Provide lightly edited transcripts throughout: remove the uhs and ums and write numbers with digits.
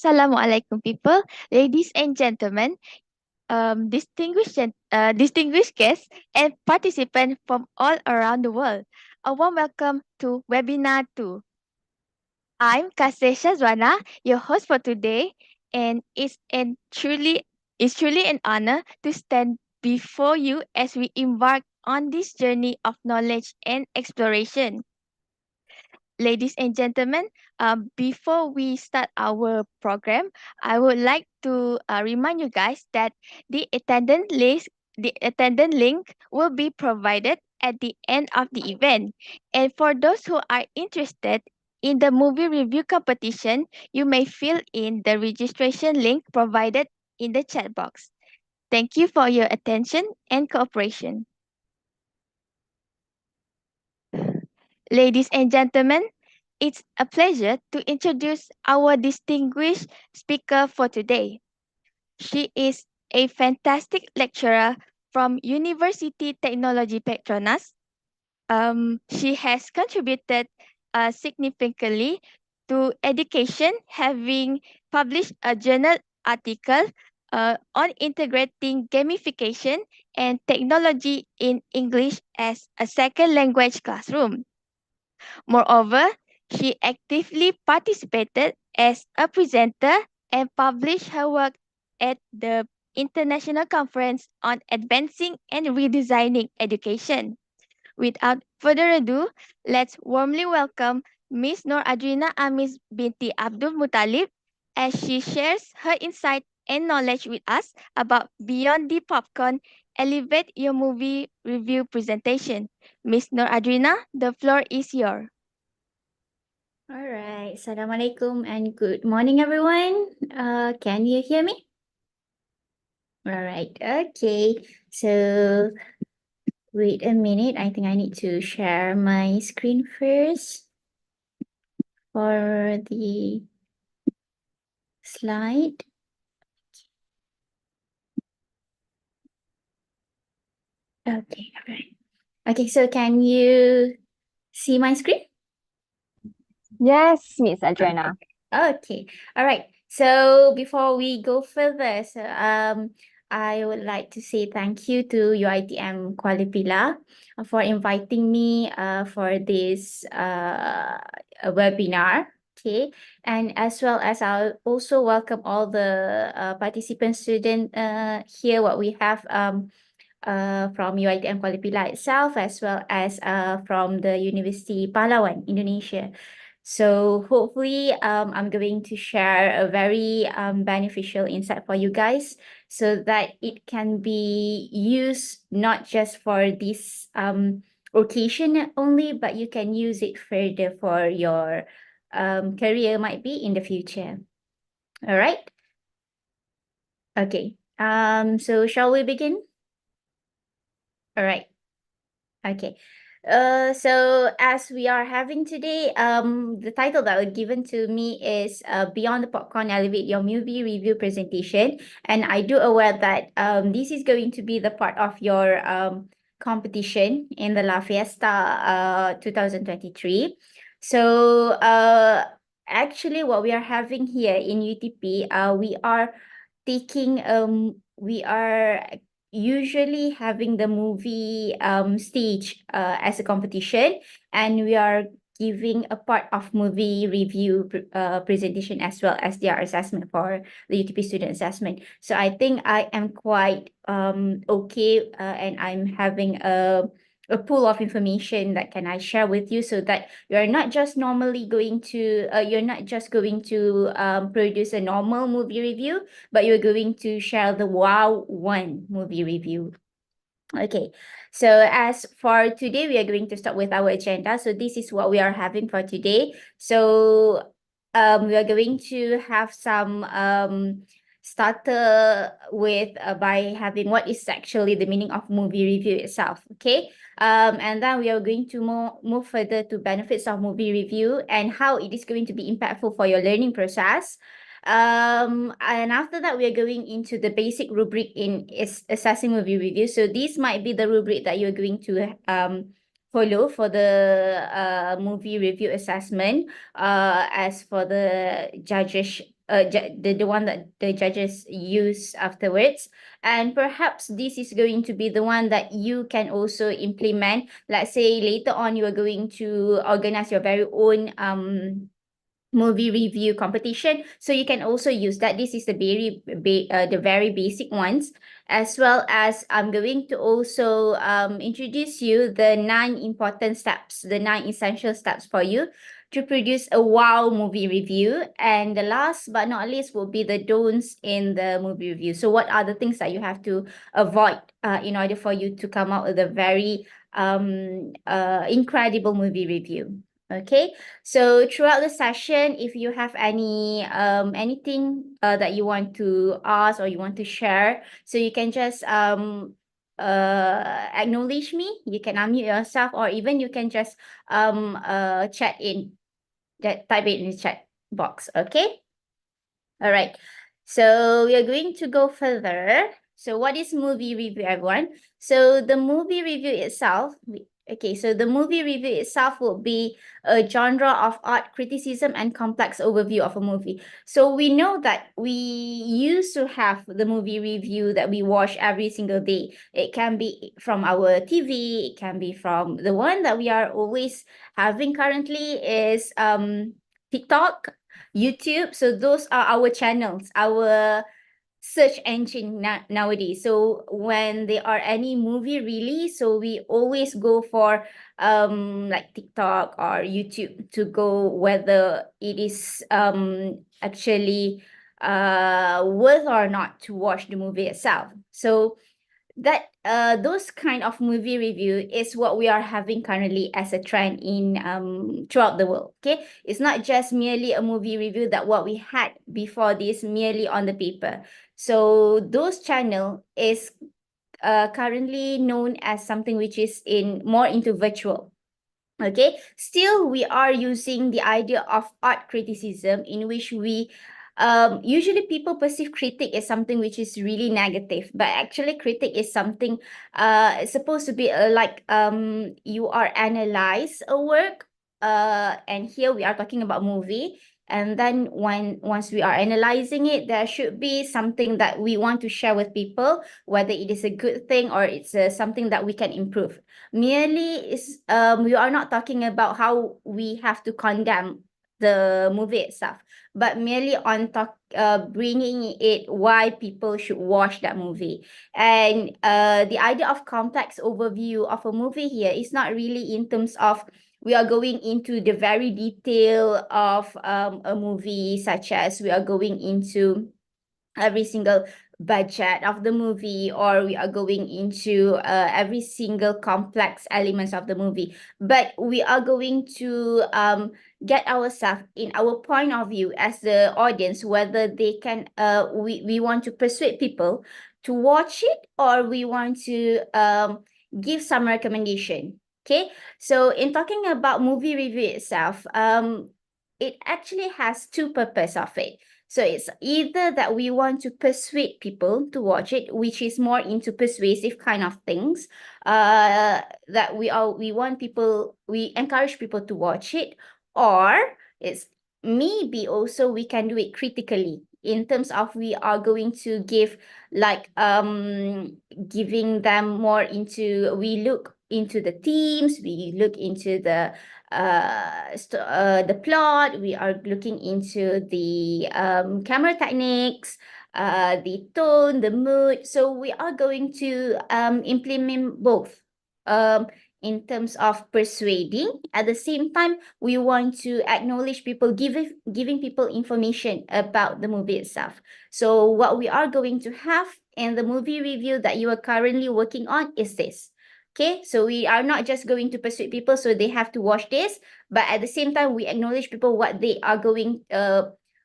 Assalamualaikum, people, ladies and gentlemen, distinguished guests, and participants from all around the world. A warm welcome to Webinar 2. I'm Kaseh Shazwana, your host for today, and it's truly an honor to stand before you as we embark on this journey of knowledge and exploration. Ladies and gentlemen, before we start our program, I would like to remind you guys that the attendant link will be provided at the end of the event. And for those who are interested in the movie review competition, you may fill in the registration link provided in the chat box. Thank you for your attention and cooperation. Ladies and gentlemen, it's a pleasure to introduce our distinguished speaker for today. She is a fantastic lecturer from University Technology Petronas. She has contributed significantly to education, having published a journal article on integrating gamification and technology in English as a second language classroom. Moreover, she actively participated as a presenter and published her work at the International Conference on Advancing and Redesigning Education. Without further ado, let's warmly welcome Ms. Nur Adrina Amis binti Abdul Muttalib as she shares her insight and knowledge with us about Beyond the Popcorn Elevate Your Movie Review Presentation. Ms. Nur Adrina, the floor is yours. All right. Assalamualaikum and good morning, everyone. Can you hear me? All right. Okay. So wait a minute. I think I need to share my screen first for the slide. Okay. All right. Okay. So can you see my screen? Yes, Miss Adriana. Okay. All right. So before we go further, I would like to say thank you to UiTM Kuala Pila for inviting me for this webinar. Okay. And as well as I'll also welcome all the participant student here what we have from UiTM Kuala Pila itself, as well as from the University Pahlawan, Indonesia. So hopefully I'm going to share a very beneficial insight for you guys so that it can be used not just for this occasion only, but you can use it further for your career might be in the future. All right. Okay. So shall we begin? All right. Okay. So as we are having today, the title that was given to me is Beyond the Popcorn Elevate Your Movie Review Presentation. And I do aware that this is going to be the part of your competition in the La Fiesta 2023. So actually what we are having here in UTP, we are usually having the movie stage as a competition, and we are giving a part of movie review presentation as well as their assessment for the UTP student assessment. So I think I am quite okay, and I'm having a pool of information that can I share with you, so that you're not just normally going to you're not just going to produce a normal movie review, but you're going to share the wow one movie review. Okay, so as for today, we are going to start with our agenda. So this is what we are having for today. So we are going to have some starter with by having what is actually the meaning of movie review itself. Okay, and then we are going to move further to benefits of movie review and how it is going to be impactful for your learning process. And after that, we are going into the basic rubric in assessing movie review. So this might be the rubric that you're going to follow for the movie review assessment. As for the judges, the one that the judges use afterwards, and perhaps this is going to be the one that you can also implement. Let's say later on you are going to organize your very own movie review competition, so you can also use that. This is the very basic ones, as well as I'm going to also introduce you the 9 important steps, the 9 essential steps for you to produce a wow movie review. And the last but not least will be the don'ts in the movie review. So what are the things that you have to avoid in order for you to come out with a very incredible movie review. Okay, so throughout the session, if you have anything that you want to ask or you want to share, so you can just acknowledge me. You can unmute yourself, or even you can just type it in the chat box. Okay. All right. So we are going to go further. So what is movie review, everyone? So the movie review itself, so the movie review itself will be a genre of art criticism and complex overview of a movie. So we know that we used to have the movie review that we watch every single day. It can be from our TV, it can be from the one that we are always having currently is TikTok, YouTube. So those are our channels, our search engine nowadays. So when there are any movie release, so we always go for like TikTok or YouTube to go whether it is actually worth or not to watch the movie itself. So that those kind of movie review is what we are having currently as a trend in throughout the world. Okay, it's not just merely a movie review that what we had before this merely on the paper. So those channel is currently known as something which is in more into virtual. Okay, still we are using the idea of art criticism, in which we usually people perceive critic as something which is really negative, but actually critic is something it's supposed to be like you are analyze a work, and here we are talking about movie. And then once we are analyzing it, there should be something that we want to share with people, whether it is a good thing or it's something that we can improve. Merely is we are not talking about how we have to condemn the movie itself, but merely on bringing it why people should watch that movie. And the idea of complex overview of a movie here is not really in terms of we are going into the very detail of a movie, such as we are going into every single budget of the movie, or we are going into every single complex elements of the movie, but we are going to get ourselves in our point of view as the audience, whether they can we want to persuade people to watch it, or we want to give some recommendation. Okay, so in talking about movie review itself, it actually has two purpose of it. So it's either that we want to persuade people to watch it, which is more into persuasive kind of things. That we encourage people to watch it, or it's maybe also we can do it critically, in terms of we are going to give like giving them more into, we look into the themes, we look into the the plot. We are looking into the camera techniques, the tone, the mood. So we are going to implement both in terms of persuading. At the same time, we want to acknowledge people, giving people information about the movie itself. So what we are going to have in the movie review that you are currently working on is this. Okay, so we are not just going to persuade people so they have to watch this, but at the same time, we acknowledge people what they are going,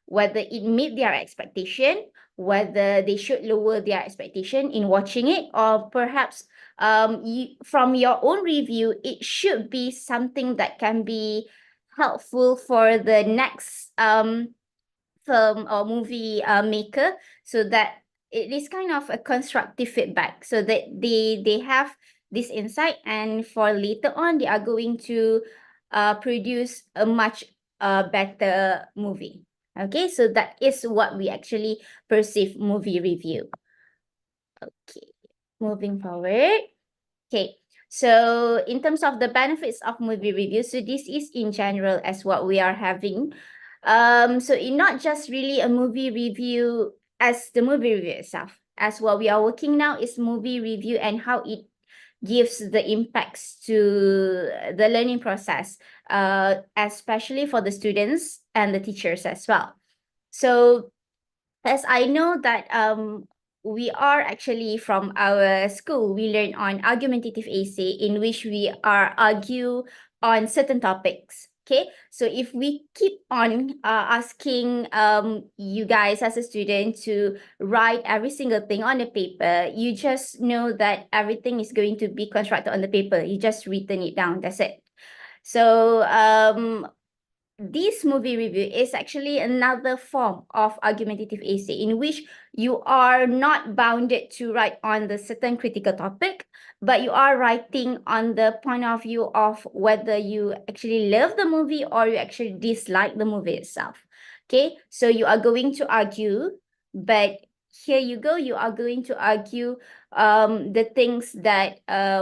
whether it meet their expectation, whether they should lower their expectation in watching it, or perhaps from your own review, it should be something that can be helpful for the next film or movie maker, so that it is kind of a constructive feedback, so that they have this insight, and for later on they are going to produce a much better movie. Okay, so that is what we actually perceive movie review. Okay, moving forward. Okay, so in terms of the benefits of movie review, so this is in general as what we are having. So it not just really a movie review as the movie review itself. As what we are working now is movie review and how it gives the impacts to the learning process, especially for the students and the teachers as well. So as I know that we are actually from our school, we learn on argumentative essay, in which we are argue on certain topics. Okay, so if we keep on asking you guys as a student to write every single thing on the paper, you just know that everything is going to be constructed on the paper. You just written it down. That's it. So this movie review is actually another form of argumentative essay, in which you are not bounded to write on the certain critical topic, but you are writing on the point of view of whether you actually love the movie or you actually dislike the movie itself. Okay, so you are going to argue, but here you go, you are going to argue the things that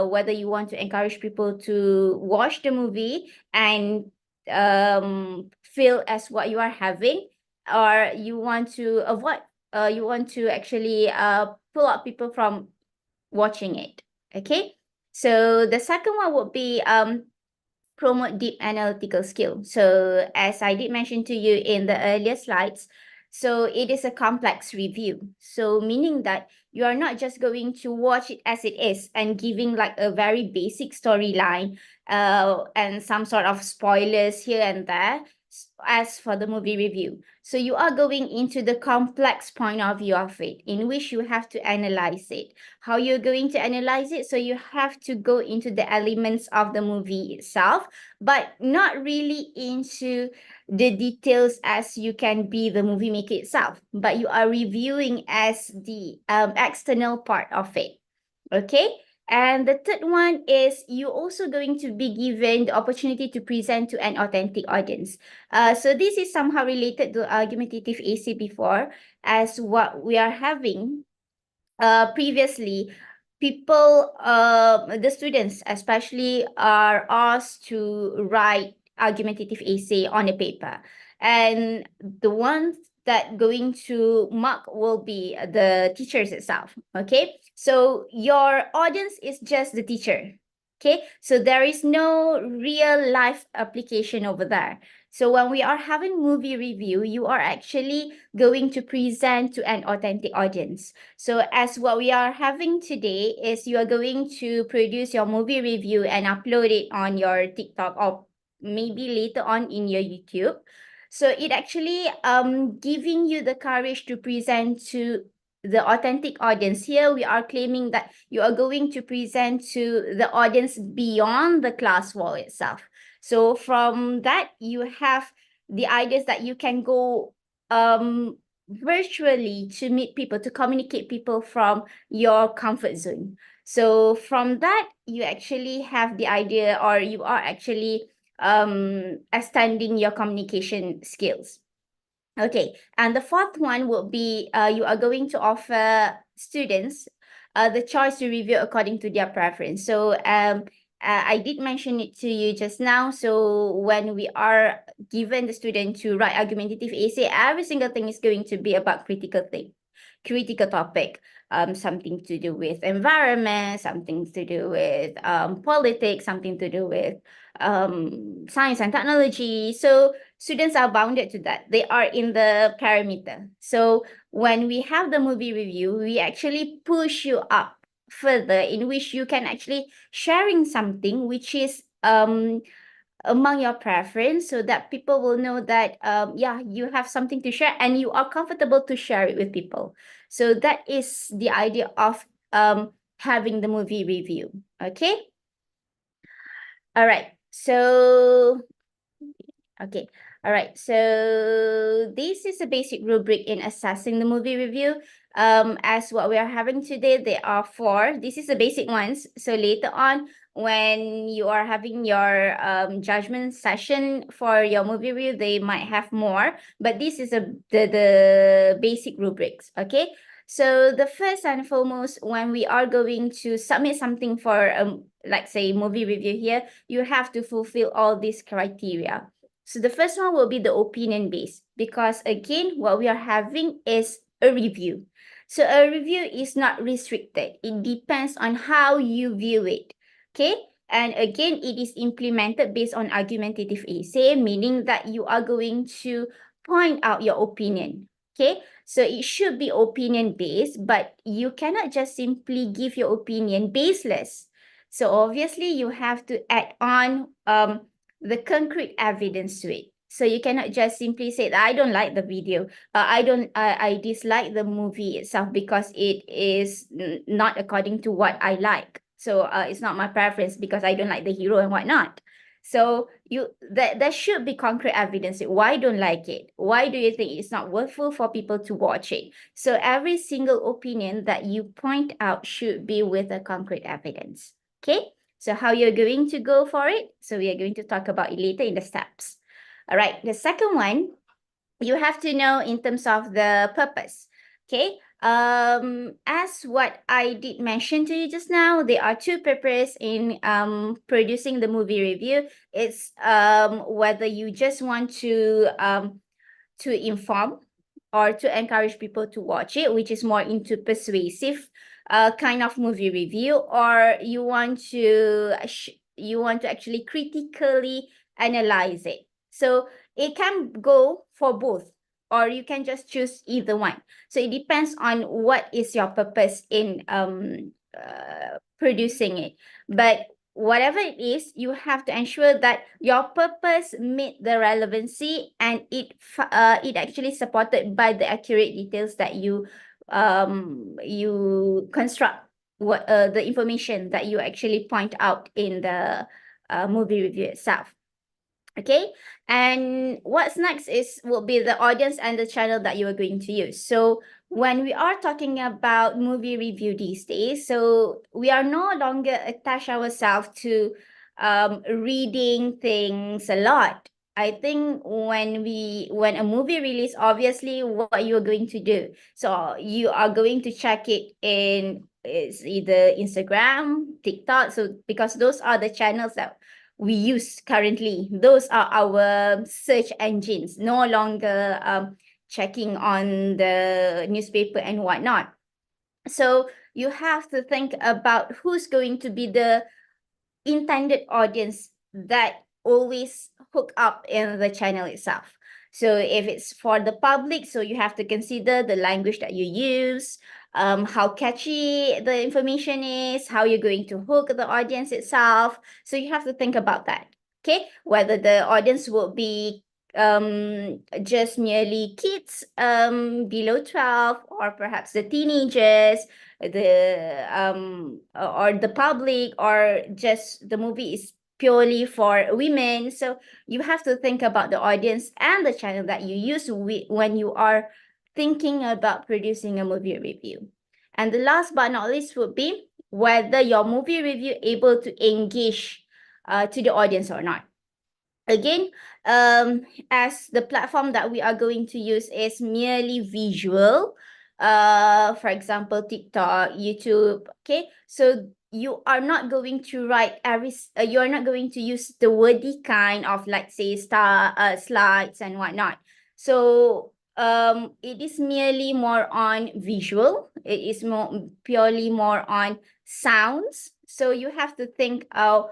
whether you want to encourage people to watch the movie and feel as what you are having, or you want to avoid, you want to actually pull out people from watching it. Okay, so the second one would be promote deep analytical skill. So as I did mention to you in the earlier slides, so it is a complex review. So meaning that you are not just going to watch it as it is and giving like a very basic storyline and some sort of spoilers here and there as for the movie review. So you are going into the complex point of view of it, in which you have to analyze it. How you're going to analyze it? So you have to go into the elements of the movie itself, but not really into the details as you can be the movie maker itself, but you are reviewing as the external part of it. Okay. And the third one is you also going to be given the opportunity to present to an authentic audience. So this is somehow related to argumentative essay before, as what we are having previously. People, the students especially, are asked to write argumentative essay on a paper, and the ones that going to mark will be the teachers itself. Okay, so your audience is just the teacher. Okay, so there is no real life application over there. So when we are having movie review, you are actually going to present to an authentic audience. So as what we are having today is you are going to produce your movie review and upload it on your TikTok, or maybe later on in your YouTube. So it actually giving you the courage to present to the authentic audience. Here we are claiming that you are going to present to the audience beyond the class wall itself. So from that, you have the ideas that you can go virtually to meet people, to communicate people from your comfort zone. So from that, you actually have the idea, or you are actually extending your communication skills. Okay, and the fourth one would be you are going to offer students the choice to review according to their preference. So I did mention it to you just now. So when we are given the student to write argumentative essay, every single thing is going to be about critical topic, something to do with environment, something to do with politics, something to do with science and technology. So students are bounded to that. They are in the parameter. So when we have the movie review, we actually push you up further, in which you can actually sharing something which is among your preference, so that people will know that yeah, you have something to share and you are comfortable to share it with people. So that is the idea of having the movie review. Okay, all right, so okay. All right. So this is a basic rubric in assessing the movie review. As what we are having today, there are four. This is the basic ones. So later on, when you are having your judgment session for your movie review, they might have more. But this is the basic rubrics. Okay. So the first and foremost, when we are going to submit something for like say movie review here, you have to fulfill all these criteria. So the first one will be the opinion base, because again, what we are having is a review. So a review is not restricted. It depends on how you view it. Okay. And again, it is implemented based on argumentative essay, meaning that you are going to point out your opinion. Okay. So it should be opinion based, but you cannot just simply give your opinion baseless. So obviously you have to add on the concrete evidence to it. So you cannot just simply say, I don't like the video. I dislike the movie itself because it is not according to what I like. So it's not my preference because I don't like the hero and whatnot. So there should be concrete evidence. Why don't like it? Why do you think it's not worthwhile for people to watch it? So every single opinion that you point out should be with a concrete evidence. Okay. So how you're going to go for it? So we are going to talk about it later in the steps. All right. The second one, you have to know in terms of the purpose. Okay. As what I did mention to you just now, there are two purposes in producing the movie review. It's whether you just want to inform or to encourage people to watch it, which is more into persuasive kind of movie review, or you want to actually critically analyze it. So it can go for both, or you can just choose either one. So it depends on what is your purpose in producing it. But whatever it is, you have to ensure that your purpose meet the relevancy and it actually supported by the accurate details that you construct what the information that you actually point out in the movie review itself. Okay, and what's next will be the audience and the channel that you are going to use. So when we are talking about movie review these days, so we are no longer attach ourselves to reading things a lot. I think when a movie release, obviously what you're going to do. So you are going to check it in, it's either Instagram, TikTok. So because those are the channels that we use currently. Those are our search engines, no longer checking on the newspaper and whatnot. So you have to think about who's going to be the intended audience that always hook up in the channel itself. So if it's for the public, so you have to consider the language that you use, how catchy the information is, how you're going to hook the audience itself. So you have to think about that. Okay, whether the audience will be just merely kids below 12, or perhaps the teenagers, or the public, or just the movie is purely for women. So you have to think about the audience and the channel that you use when you are thinking about producing a movie review. And the last but not least would be whether your movie review able to engage to the audience or not. Again, as the platform that we are going to use is merely visual, for example, TikTok, YouTube. Okay, so you are not going to write you are not going to use the wordy kind of, like, say, slides and whatnot. So it is merely more on visual. It is more purely more on sounds. So you have to think of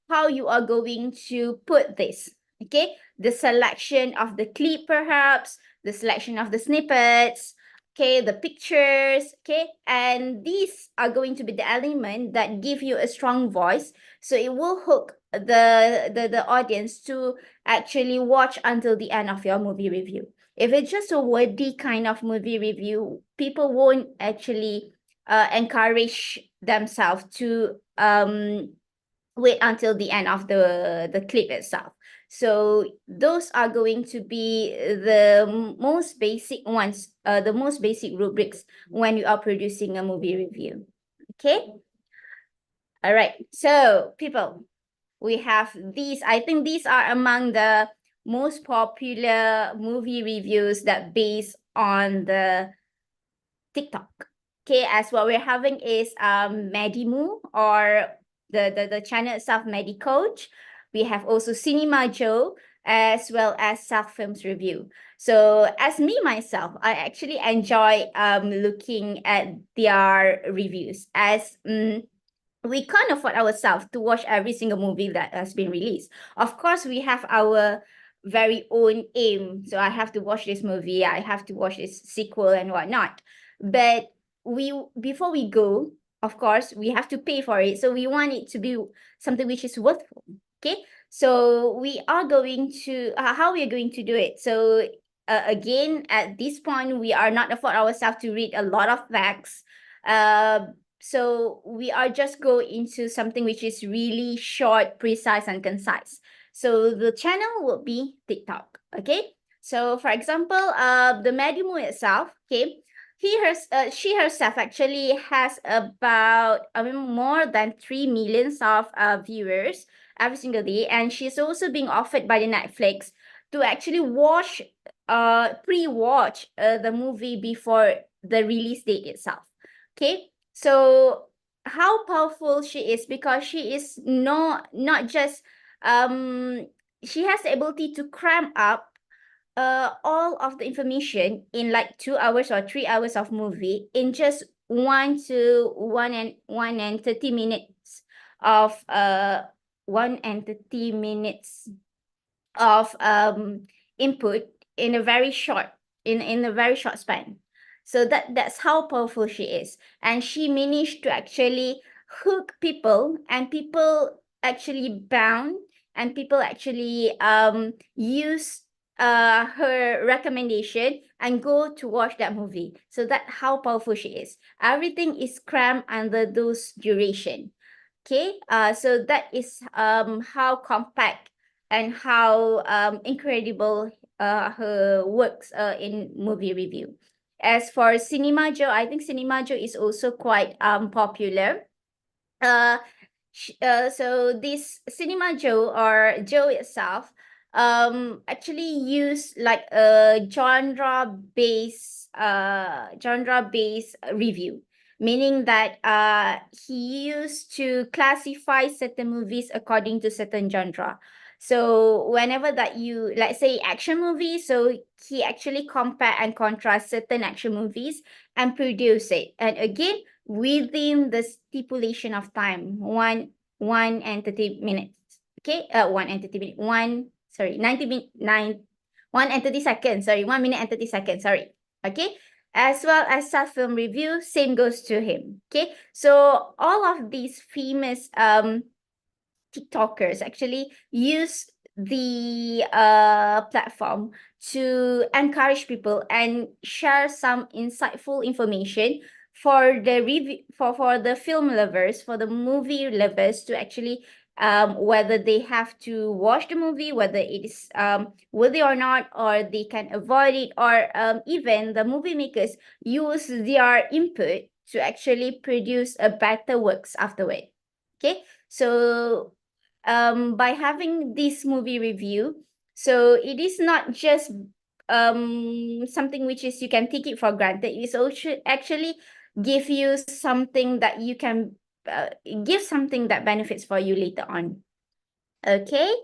how you are going to put this. Okay, the selection of the clip, perhaps the selection of the snippets, okay, the pictures, okay, and these are going to be the element that give you a strong voice, so it will hook the audience to actually watch until the end of your movie review. If it's just a wordy kind of movie review, people won't actually encourage themselves to wait until the end of the clip itself. So those are going to be the most basic ones, the most basic rubrics when you are producing a movie review. Okay. All right. So people, we have these. I think these are among the most popular movie reviews that based on the TikTok. Okay, as what we're having is Medimoo, or the channel itself, Medicoach. We have also Cinema Joe, as well as Self Films Review. So as me myself, I actually enjoy looking at their reviews, as we can't afford ourselves to watch every single movie that has been released. Of course, we have our very own aim. So I have to watch this movie, I have to watch this sequel and whatnot. But we before we go, of course, we have to pay for it. So we want it to be something which is worthful. Okay. So we are going to how we are going to do it. So again, at this point, we are not afford ourselves to read a lot of facts. So we are just go into something which is really short, precise, and concise. So the channel will be TikTok. Okay. So for example, the Medimoo itself, okay, she herself actually has about, I mean, more than 3 millions of viewers every single day, and she's also being offered by the Netflix to actually pre-watch the movie before the release date itself. Okay, so how powerful she is, because she is not just she has the ability to cram up all of the information in like 2 hours or 3 hours of movie in just 1 and 30 minutes of 1 and 30 minutes of input in a very short, in a very short span. So that's how powerful she is, and she managed to actually hook people, and people actually bound, and people actually use her recommendation and go to watch that movie. So that's how powerful she is. Everything is crammed under those duration. Okay, so that is how compact and how incredible her works in movie review. As for Cinema Joe, I think Cinema Joe is also quite popular. Uh, so this Cinema Joe, or Joe itself, actually use like a genre based review, meaning that he used to classify certain movies according to certain genre. So whenever that you, let's say, action movies, so he actually compare and contrast certain action movies and produce it, and again within the stipulation of time, 1 and 30 minutes. Okay, 1 and 30 minutes, 1 and 30 seconds, sorry, 1 minute and 30 seconds, sorry. Okay, as well as Self Film Review, same goes to him. Okay, so all of these famous TikTokers actually use the platform to encourage people and share some insightful information for the review, for the film lovers, for the movie lovers, to actually whether they have to watch the movie, whether it is worthy or not, or they can avoid it, or even the movie makers use their input to actually produce a better works afterward. Okay, so by having this movie review, so it is not just something which is you can take it for granted. It's also actually give you something that you can give something that benefits for you later on. Okay.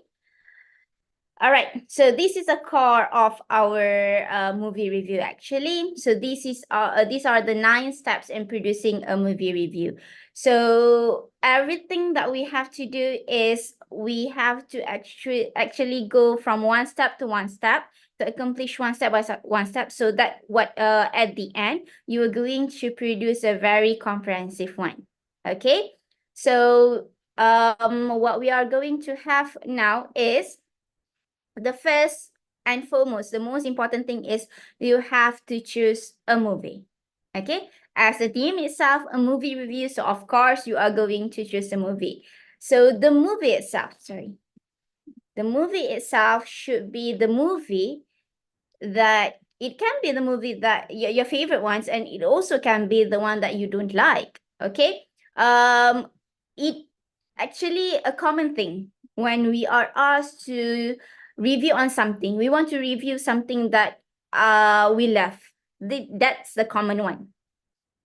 All right, so this is a core of our movie review actually. So these are the 9 steps in producing a movie review. So everything that we have to do is we have to actually go from one step to one step to accomplish one step by one step, so that at the end you are going to produce a very comprehensive one. Okay, so what we are going to have now is the first and foremost, the most important thing is you have to choose a movie. Okay, as the theme itself, a movie review, so of course you are going to choose a movie. So the movie itself should be the movie that it can be the movie that your favorite ones, and it also can be the one that you don't like. Okay, it actually a common thing when we are asked to review on something. We want to review something that we love. That's the common one.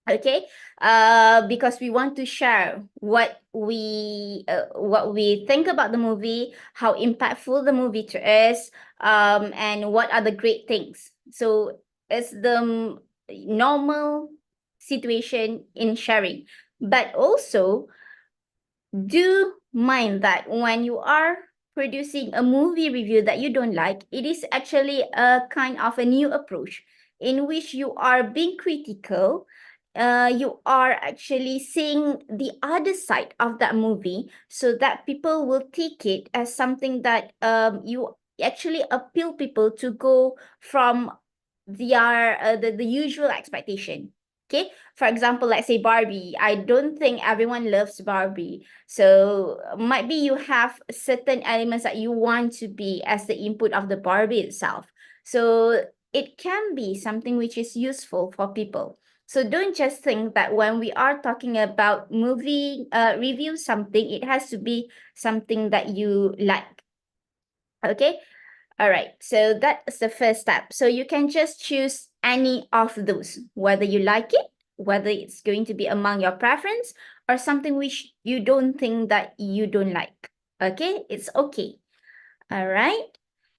Okay, because we want to share what we think about the movie, how impactful the movie to us, and what are the great things. So it's the normal situation in sharing, but also do mind that when you are producing a movie review that you don't like, it is actually a kind of a new approach in which you are being critical. You are actually seeing the other side of that movie, so that people will take it as something that you actually appeal people to go from the usual expectation. Okay, for example, let's say Barbie. I don't think everyone loves Barbie. So might be you have certain elements that you want to be as the input of the Barbie itself. So it can be something which is useful for people. So don't just think that when we are talking about movie review something, it has to be something that you like. Okay. All right, so that's the first step. So you can just choose any of those, whether you like it, whether it's going to be among your preference, or something which you don't think that you don't like. Okay, it's okay. All right.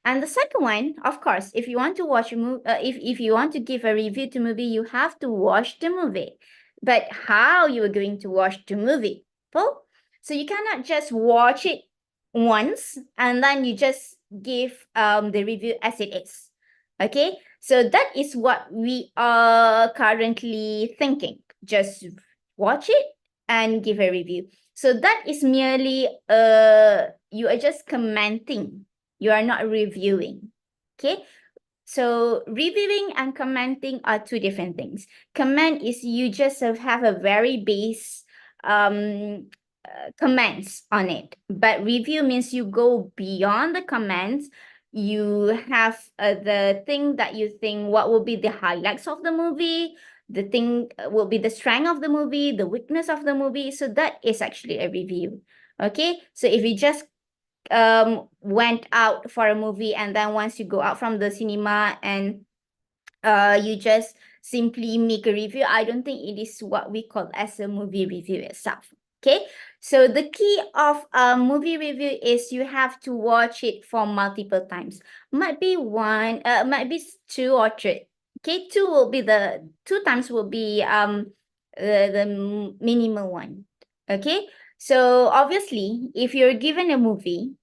And the second one, of course, if you want to watch a movie, if you want to give a review to movie, you have to watch the movie. But how you are going to watch the movie? Well, so you cannot just watch it once and then you just give the review as it is. Okay, so that is what we are currently thinking. Just watch it and give a review. So that is merely you are just commenting. You are not reviewing. Okay. So reviewing and commenting are two different things. Comment is you just have a very base comments on it, but review means you go beyond the comments. You have the thing that you think what will be the highlights of the movie, the thing will be the strength of the movie, the weakness of the movie. So that is actually a review. Okay, so if you just went out for a movie and then once you go out from the cinema and you just simply make a review, I don't think it is what we call as a movie review itself. Okay, so the key of a movie review is you have to watch it for multiple times. Might be one, might be 2 or 3. Okay, two times will be the minimal one. Okay, so obviously, if you're given a movie,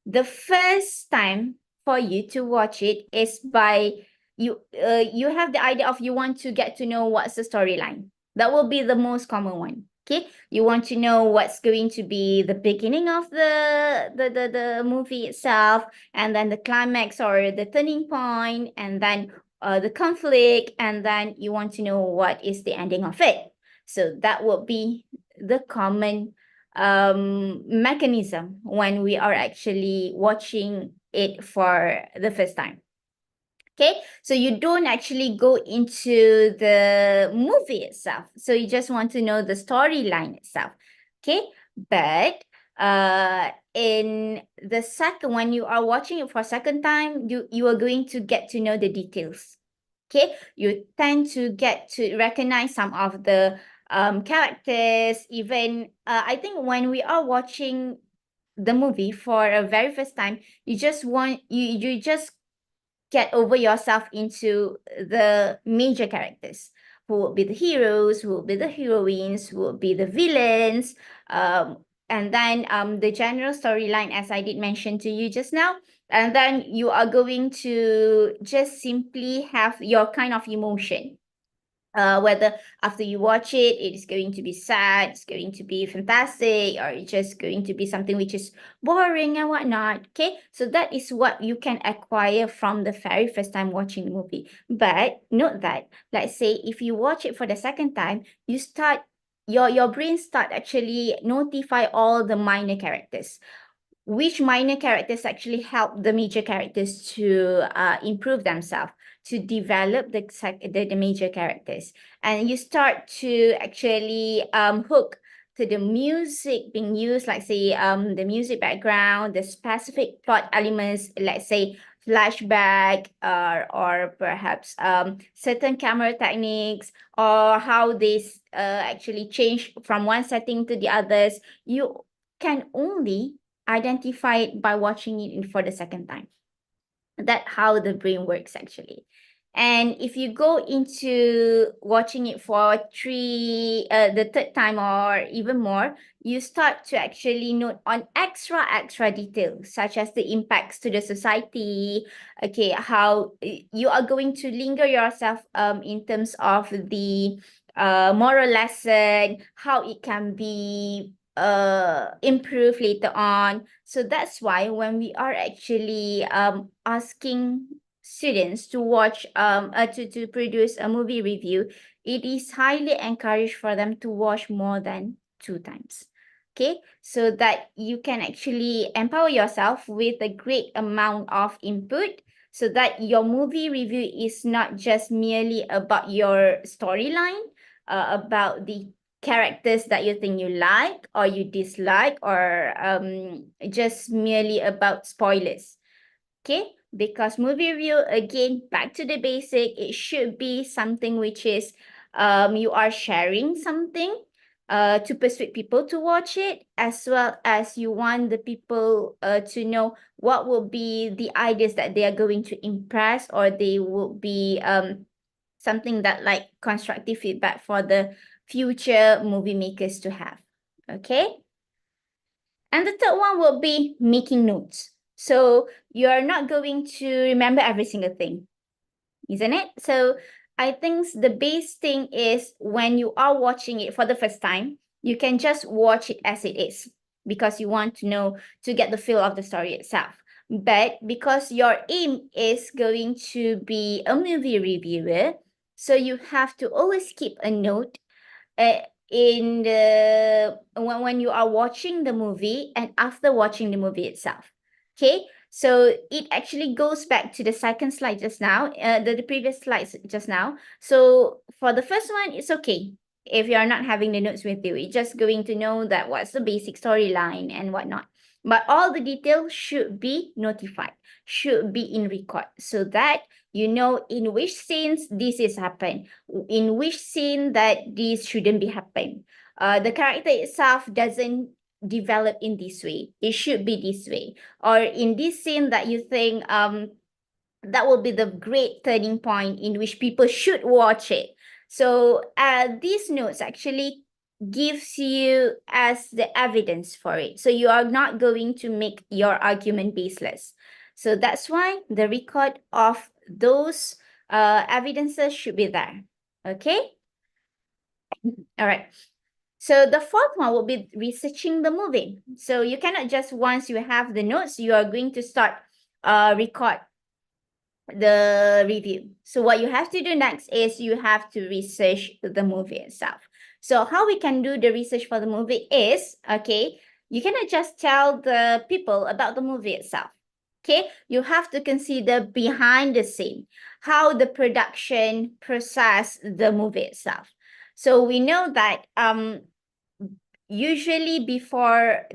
the first time for you to watch it is by you have the idea of you want to get to know what's the storyline. That will be the most common one. Okay, you want to know what's going to be the beginning of the movie itself, and then the climax or the turning point, and then the conflict, and then you want to know what is the ending of it. So that will be the common mechanism when we are actually watching it for the first time. Okay, so you don't actually go into the movie itself. So you just want to know the storyline itself. Okay, but in the second, when you are watching it for a second time, you are going to get to know the details. Okay, you tend to get to recognize some of the characters. Even I think when we are watching the movie for a very first time, you just want you just get over yourself into the major characters, who will be the heroes, who will be the heroines, who will be the villains, and then the general storyline, as I did mention to you just now. And then you are going to just simply have your kind of emotion, whether after you watch it, it is going to be sad, it's going to be fantastic, or it's just going to be something which is boring and whatnot. Okay, so that is what you can acquire from the very first time watching the movie. But note that, let's say if you watch it for the second time, you start your brain start actually notify all the minor characters, which minor characters actually help the major characters to improve themselves, to develop the major characters. And you start to actually hook to the music being used, like say the music background, the specific plot elements, let's say flashback, or perhaps certain camera techniques, or how they actually change from one setting to the others. You can only identify it by watching it for the second time. That's how the brain works actually. And if you go into watching it for the third time or even more, you start to actually note on extra details, such as the impacts to the society. Okay, how you are going to linger yourself in terms of the moral lesson, how it can be improve later on. So that's why when we are actually asking students to watch to produce a movie review, it is highly encouraged for them to watch more than 2 times. Okay, so that you can actually empower yourself with a great amount of input, so that your movie review is not just merely about your storyline, about the characters that you think you like or you dislike, or just merely about spoilers. Okay, because movie review, again, back to the basic, it should be something which is you are sharing something to persuade people to watch it, as well as you want the people to know what will be the ideas that they are going to impress, or they will be something that like constructive feedback for the future movie makers to have. Okay. And the third one will be making notes. So you're not going to remember every single thing, isn't it? So I think the base thing is, when you are watching it for the first time, you can just watch it as it is, because you want to know, to get the feel of the story itself. But because your aim is going to be a movie reviewer, so you have to always keep a note in the when you are watching the movie and after watching the movie itself. Okay, so it actually goes back to the second slide just now, the previous slides just now. So for the first one, it's okay if you're not having the notes with you. You're just going to know that what's the basic storyline and whatnot. But all the details should be notified, should be in record, so that you know in which scenes this is happened, in which scene that this shouldn't be happening. The character itself doesn't develop in this way. It should be this way. Or in this scene that you think that will be the great turning point in which people should watch it. So these notes actually gives you as the evidence for it. So you are not going to make your argument baseless. So that's why the record of those evidences should be there. Okay? All right. So the fourth one will be researching the movie. So you cannot just, once you have the notes, you are going to start record the review. So what you have to do next is you have to research the movie itself. So how we can do the research for the movie is, okay, you cannot just tell the people about the movie itself. Okay, you have to consider behind the scene, how the production process the movie itself. So we know that usually before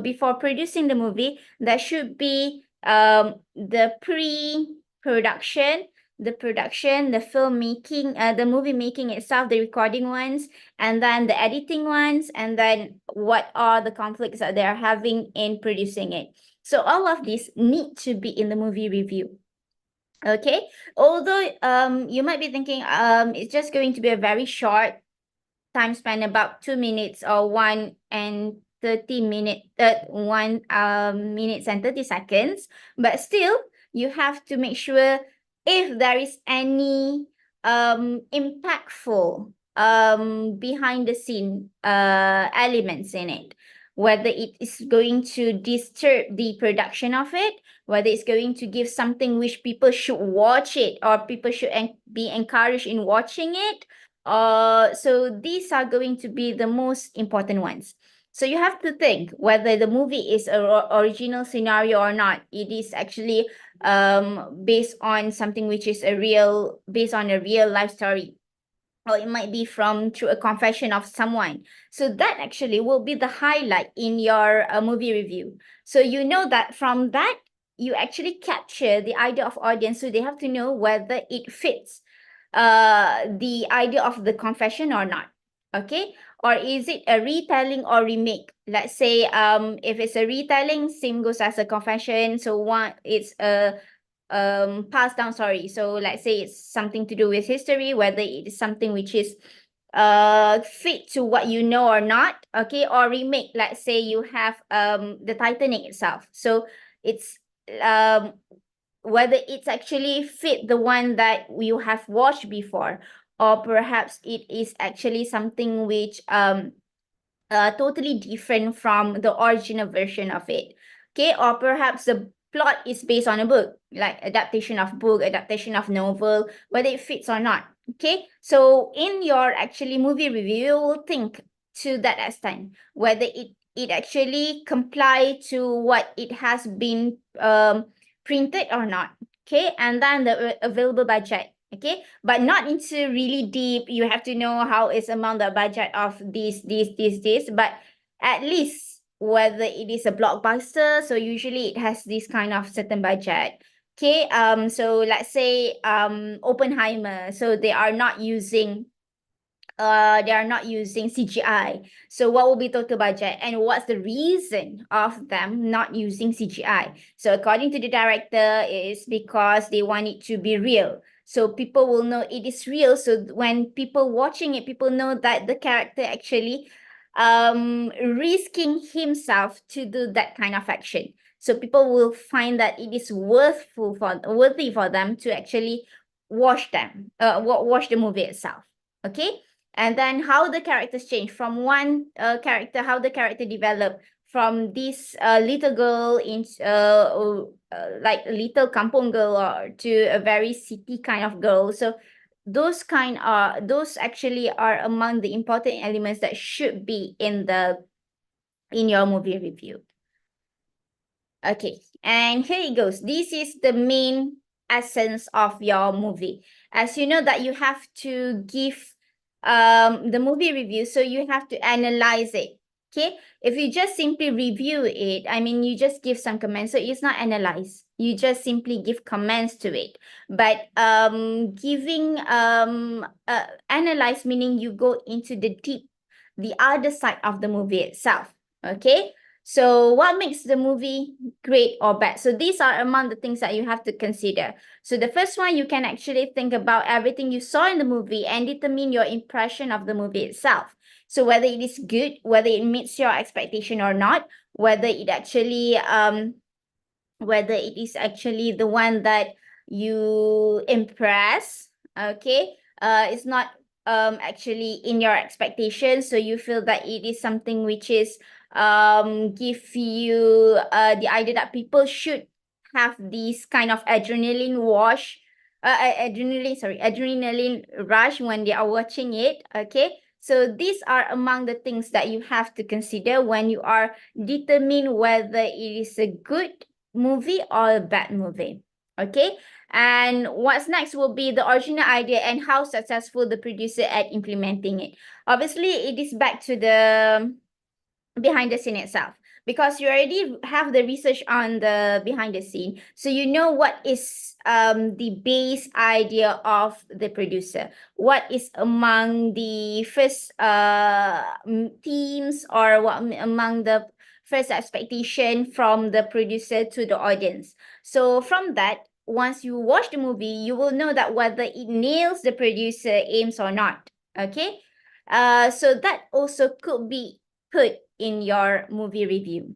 before producing the movie, there should be the pre-production, the production, the filmmaking, the movie making itself, the recording ones, and then the editing ones, and then what are the conflicts that they're having in producing it. So all of these need to be in the movie review. Okay, although you might be thinking it's just going to be a very short time span, about 2 minutes or 1 minutes and 30 seconds, but still you have to make sure if there is any impactful behind the scene elements in it, whether it is going to disturb the production of it, whether it's going to give something which people should watch it or people should be encouraged in watching it. So these are going to be the most important ones. So you have to think whether the movie is a original scenario or not. It is actually based on something which is based on a real life story, or it might be from through a confession of someone. So that actually will be the highlight in your movie review. So you know that from that you actually capture the idea of audience, so they have to know whether it fits the idea of the confession or not. Okay, or is it a retelling or remake? Let's say if it's a retelling, same goes as a confession. So one, it's a passed down story. So let's say it's something to do with history, whether it is something which is fit to what you know or not. Okay, or remake, let's say you have the Titanic itself, so it's um whether it's actually fit the one that you have watched before, or perhaps it is actually something which totally different from the original version of it. Okay, or perhaps the plot is based on a book, like adaptation of book, adaptation of novel, whether it fits or not. Okay, so in your actually movie review, you will think to that extent whether it actually comply to what it has been printed or not. Okay, and then the available budget. Okay, but not into really deep. You have to know how is among the budget of this, but at least whether it is a blockbuster. So usually it has this kind of certain budget. Okay, so let's say Oppenheimer. So they are not using CGI. So what will be total budget, and what's the reason of them not using CGI? So according to the director, it is because they want it to be real. So people will know it is real. So when people watching it, people know that the character actually risking himself to do that kind of action. So people will find that it is worthy for them to actually watch the movie itself. Okay, and then how the characters change from one character, how the character develop from this little girl in like little kampong girl or to a very city kind of girl. So those actually are among the important elements that should be in your movie review. Okay, and here it goes. This is the main essence of your movie. As you know that you have to give the movie review, so you have to analyze it. Okay, if you just simply review it, I mean, you just give some comments, so it's not analyze. You just simply give comments to it. But giving analyze, meaning you go into the other side of the movie itself. Okay, so what makes the movie great or bad? So these are among the things that you have to consider. So the first one, you can actually think about everything you saw in the movie and determine your impression of the movie itself. So whether it is good, whether it meets your expectation or not, whether it is actually the one that you impress. Okay, it's not actually in your expectations, so you feel that it is something which is give you the idea that people should have this kind of adrenaline rush when they are watching it. Okay, so these are among the things that you have to consider when you are determine whether it is a good movie or a bad movie. Okay, and what's next will be the original idea and how successful the producer at implementing it. Obviously, it is back to the behind the scene itself. because you already have the research on the behind the scene. So you know what is the base idea of the producer, what is among the first themes, or what among the first expectation from the producer to the audience. So from that, once you watch the movie, you will know that whether it nails the producer aims or not. Okay. So that also could be put in your movie review.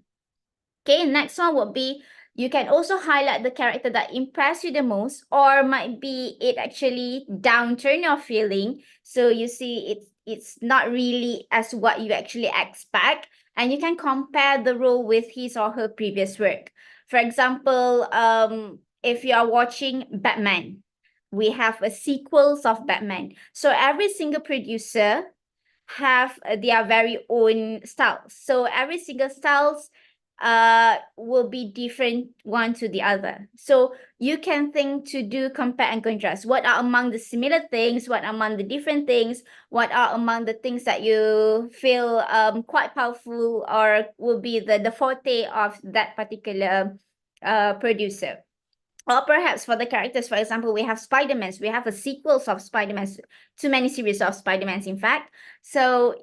Okay, next one would be, you can also highlight the character that impressed you the most, or might be it actually downturn your feeling. So you see it's not really as what you actually expect, and you can compare the role with his or her previous work. For example, if you are watching Batman, we have a sequels of Batman. So every single producer have their very own styles. So every single styles will be different one to the other. So you can think to do compare and contrast. What are among the similar things? What are among the different things? What are among the things that you feel quite powerful, or will be the forte of that particular producer? Or perhaps for the characters, for example, we have Spider-Mans. We have a sequels of Spider-Mans, too many series of Spider-Mans, in fact. So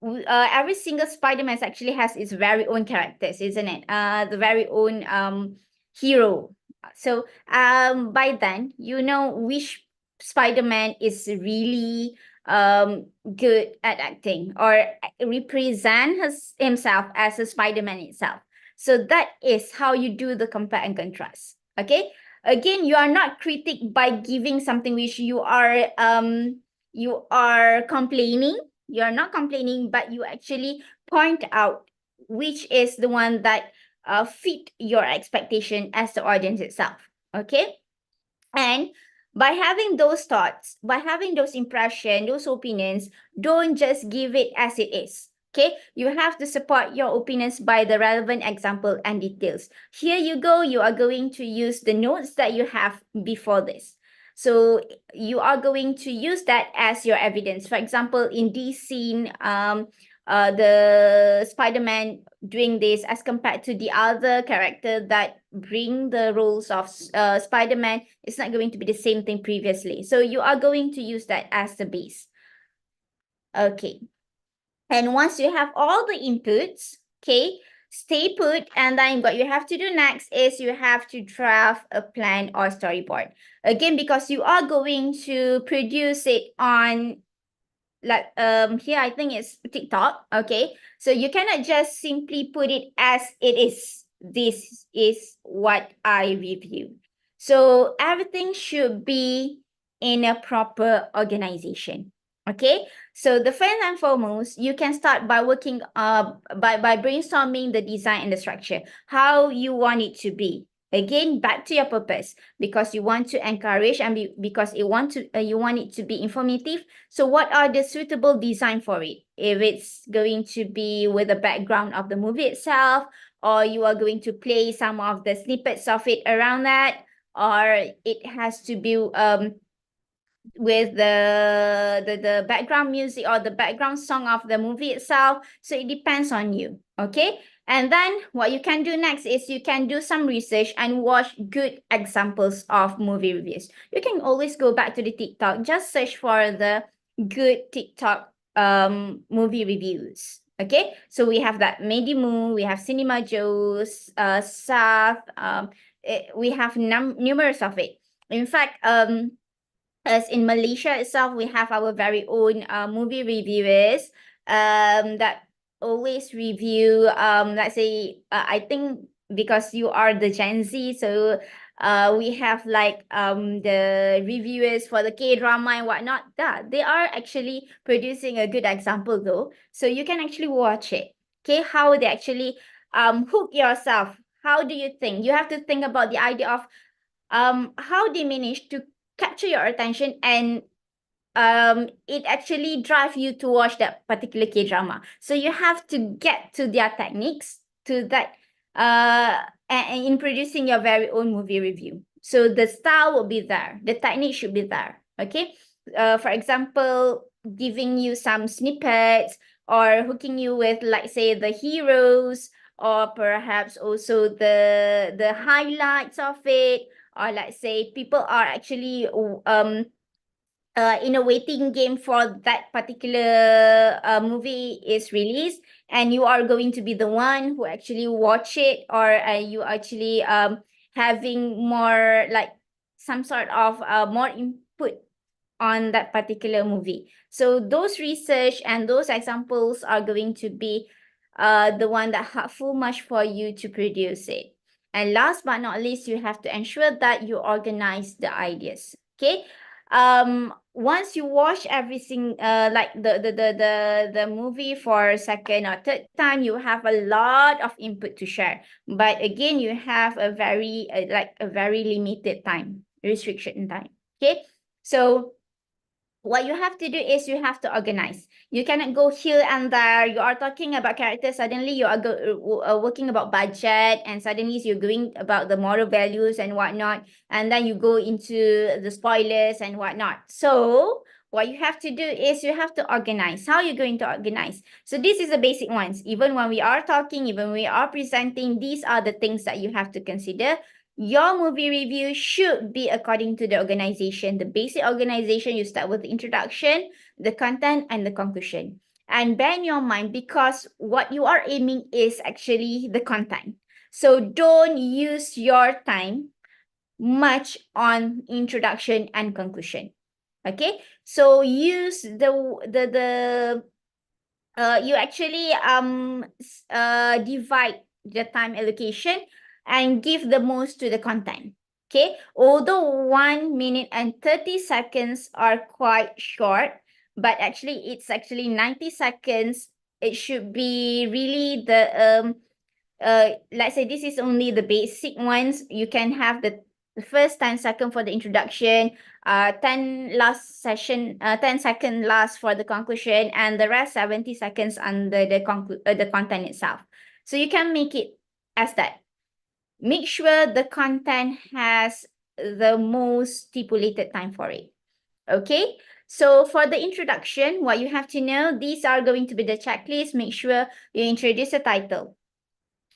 every single Spider-Man actually has its very own characters, isn't it? The very own hero. So by then, you know which Spider-Man is really good at acting, or represent himself as a Spider-Man itself. So that is how you do the compare and contrast. Okay. Again, you are not critic by giving something which you are complaining. You're not complaining, but you actually point out which is the one that fit your expectation as the audience itself. Okay. And by having those thoughts, by having those impressions, those opinions, don't just give it as it is. Okay, you have to support your opinions by the relevant example and details. Here you go, you are going to use the notes that you have before this. So you are going to use that as your evidence. For example, in this scene, the Spider-Man doing this as compared to the other character that bring the roles of Spider-Man, it's not going to be the same thing previously. So you are going to use that as the base. Okay. And once you have all the inputs, okay, stay put. And then what you have to do next is you have to draft a plan or storyboard. Again, because you are going to produce it on, like here I think it's TikTok. Okay, so you cannot just simply put it as it is. This is what I review. So everything should be in a proper organization. Okay, so the first and foremost, you can start by working by brainstorming the design and the structure, how you want it to be. Again, back to your purpose, because you want to encourage and because you want it to be informative. So what are the suitable design for it? If it's going to be with the background of the movie itself, or you are going to play some of the snippets of it around that, or it has to be with the background music or the background song of the movie itself. So it depends on you. Okay. And then what you can do next is you can do some research and watch good examples of movie reviews. You can always go back to the TikTok, just search for the good TikTok movie reviews. Okay, so we have that Medimu, we have Cinema Joe's, Saf, we have numerous of it. In fact, as in Malaysia itself, we have our very own movie reviewers that always review, let's say, I think because you are the Gen Z, so we have like the reviewers for the K-drama and whatnot. That they are actually producing a good example though. So you can actually watch it. Okay, how they actually hook yourself. How do you think? You have to think about the idea of how they manage to capture your attention, and it actually drive you to watch that particular K-drama. So you have to get to their techniques, to that and in producing your very own movie review. So the style will be there, the technique should be there. Okay, for example, giving you some snippets or hooking you with, like say, the heroes, or perhaps also the highlights of it, or let's say people are actually in a waiting game for that particular movie is released, and you are going to be the one who actually watch it, or you actually having more like some sort of more input on that particular movie. So those research and those examples are going to be the one that helpful much for you to produce it. And last but not least, you have to ensure that you organize the ideas. Okay. Once you watch everything like the movie for second or third time, you have a lot of input to share, but again you have a very like a very limited time restriction time. Okay, so what you have to do is you have to organize. You cannot go here and there. You are talking about characters, suddenly you are working about budget, and suddenly you're going about the moral values and whatnot, and then you go into the spoilers and whatnot. So what you have to do is you have to organize. How you're going to organize? So this is the basic ones. Even when we are talking, even when we are presenting, these are the things that you have to consider. Your movie review should be according to the organization. The basic organization, you start with the introduction, the content, and the conclusion. And bear in your mind, because what you are aiming is actually the content. So don't use your time much on introduction and conclusion. Okay? So use you actually divide the time allocation and give the most to the content. Okay, although 1 minute and 30 seconds are quite short, but actually it's actually 90 seconds. It should be really the let's say this is only the basic ones. You can have the first 10 second for the introduction, 10 last session, 10 second last for the conclusion, and the rest 70 seconds under the content itself. So you can make it as that. Make sure the content has the most stipulated time for it. Okay, so for the introduction, what you have to know, these are going to be the checklist. Make sure you introduce a title.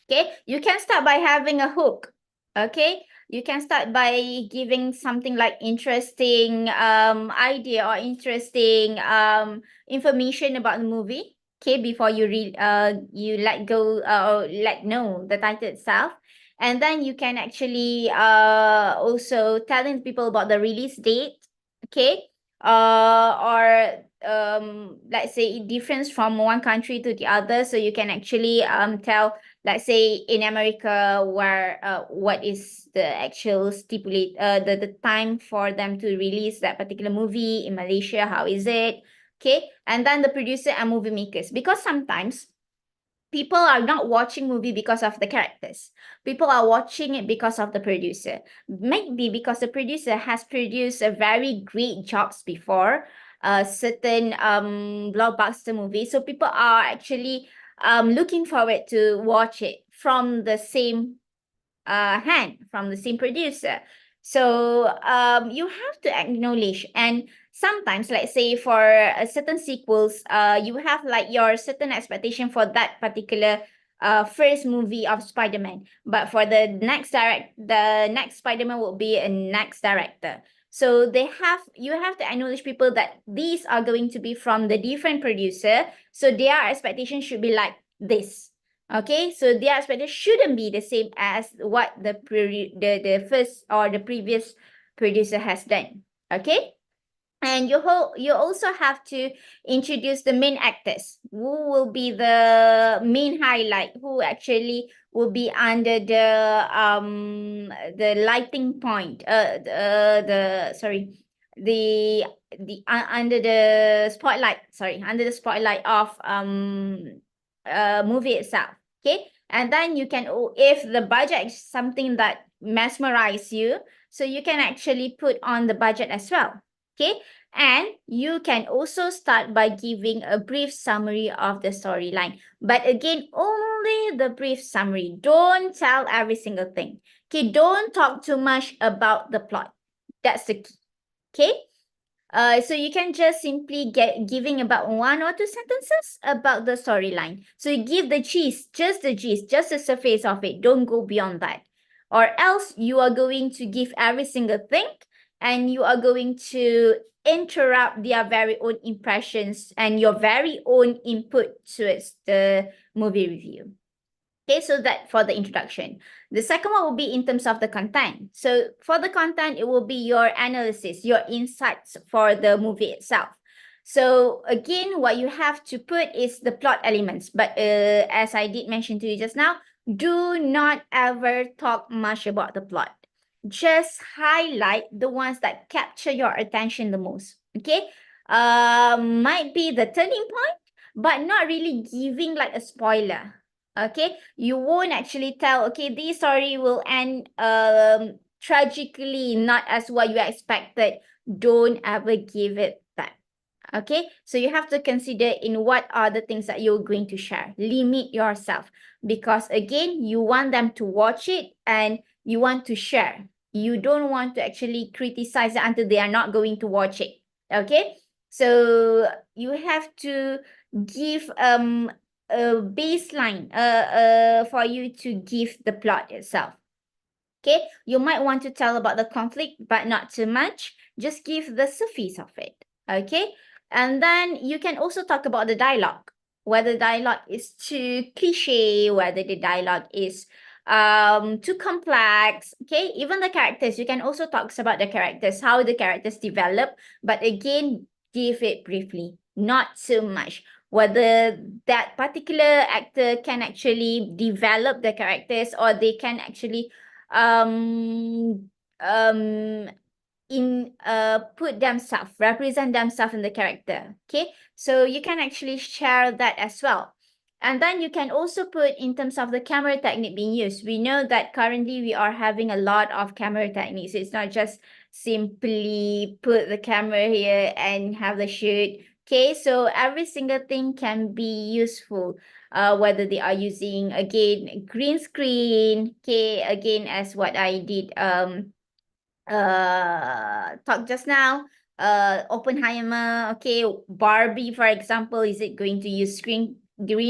Okay, you can start by having a hook. Okay, you can start by giving something like interesting idea or interesting information about the movie. Okay, before you read you let go or let know the title itself. And then you can actually also telling people about the release date. Okay, or let's say it differs from one country to the other, so you can actually tell, let's say in America, where what is the actual the time for them to release that particular movie. In Malaysia, how is it? Okay, and then the producer and movie makers, because sometimes people are not watching movie because of the characters. People are watching it because of the producer. Maybe because the producer has produced a very great jobs before a certain blockbuster movie. So people are actually looking forward to watch it from the same hand, from the same producer. So you have to acknowledge, and sometimes, let's say for certain sequels, you have like your certain expectation for that particular first movie of Spider-Man, but for the next Spider-Man will be a next director. So you have to acknowledge people that these are going to be from the different producer, so their expectation should be like this. Okay, so their expectation shouldn't be the same as what the first or the previous producer has done. Okay, and you also have to introduce the main actors, who will be the main highlight, who actually will be under the lighting point, the sorry, the under the spotlight, sorry, under the spotlight of movie itself. Okay, and then you can, if the budget is something that mesmerize you, so you can actually put on the budget as well. Okay, and you can also start by giving a brief summary of the storyline, but again, only the brief summary. Don't tell every single thing. Okay, don't talk too much about the plot. That's the key. Okay, So you can just simply giving about 1 or 2 sentences about the storyline. So you give the gist, just the surface of it. Don't go beyond that. Or else you are going to give every single thing and you are going to interrupt their very own impressions and your very own input towards the movie review. Okay, so that for the introduction. The second one will be in terms of the content. So for the content, it will be your analysis, your insights for the movie itself. So again, what you have to put is the plot elements. But as I did mention to you just now, do not ever talk much about the plot. Just highlight the ones that capture your attention the most. Okay, might be the turning point, but not really giving like a spoiler. Okay, you won't actually tell, okay, this story will end tragically, not as what you expected. Don't ever give it that. Okay, so you have to consider in what are the things that you're going to share. Limit yourself, because again, you want them to watch it and you want to share. You don't want to actually criticize it until they are not going to watch it. Okay, so you have to give a baseline for you to give the plot itself. Okay, you might want to tell about the conflict, but not too much. Just give the surface of it. Okay, and then you can also talk about the dialogue, whether the dialogue is too cliche, whether the dialogue is too complex. Okay, even the characters, you can also talk about the characters, how the characters develop, but again, give it briefly, not so much. Whether that particular actor can actually develop the characters, or they can actually um um put themselves, represent themselves in the character. Okay, so you can actually share that as well. And then you can also put in terms of the camera technique being used. We know that currently we are having a lot of camera techniques. It's not just simply put the camera here and have the shoot. Okay, so every single thing can be useful. Whether they are using, again, green screen. Okay, again, as what I did talk just now, Oppenheimer. Okay, Barbie, for example, is it going to use green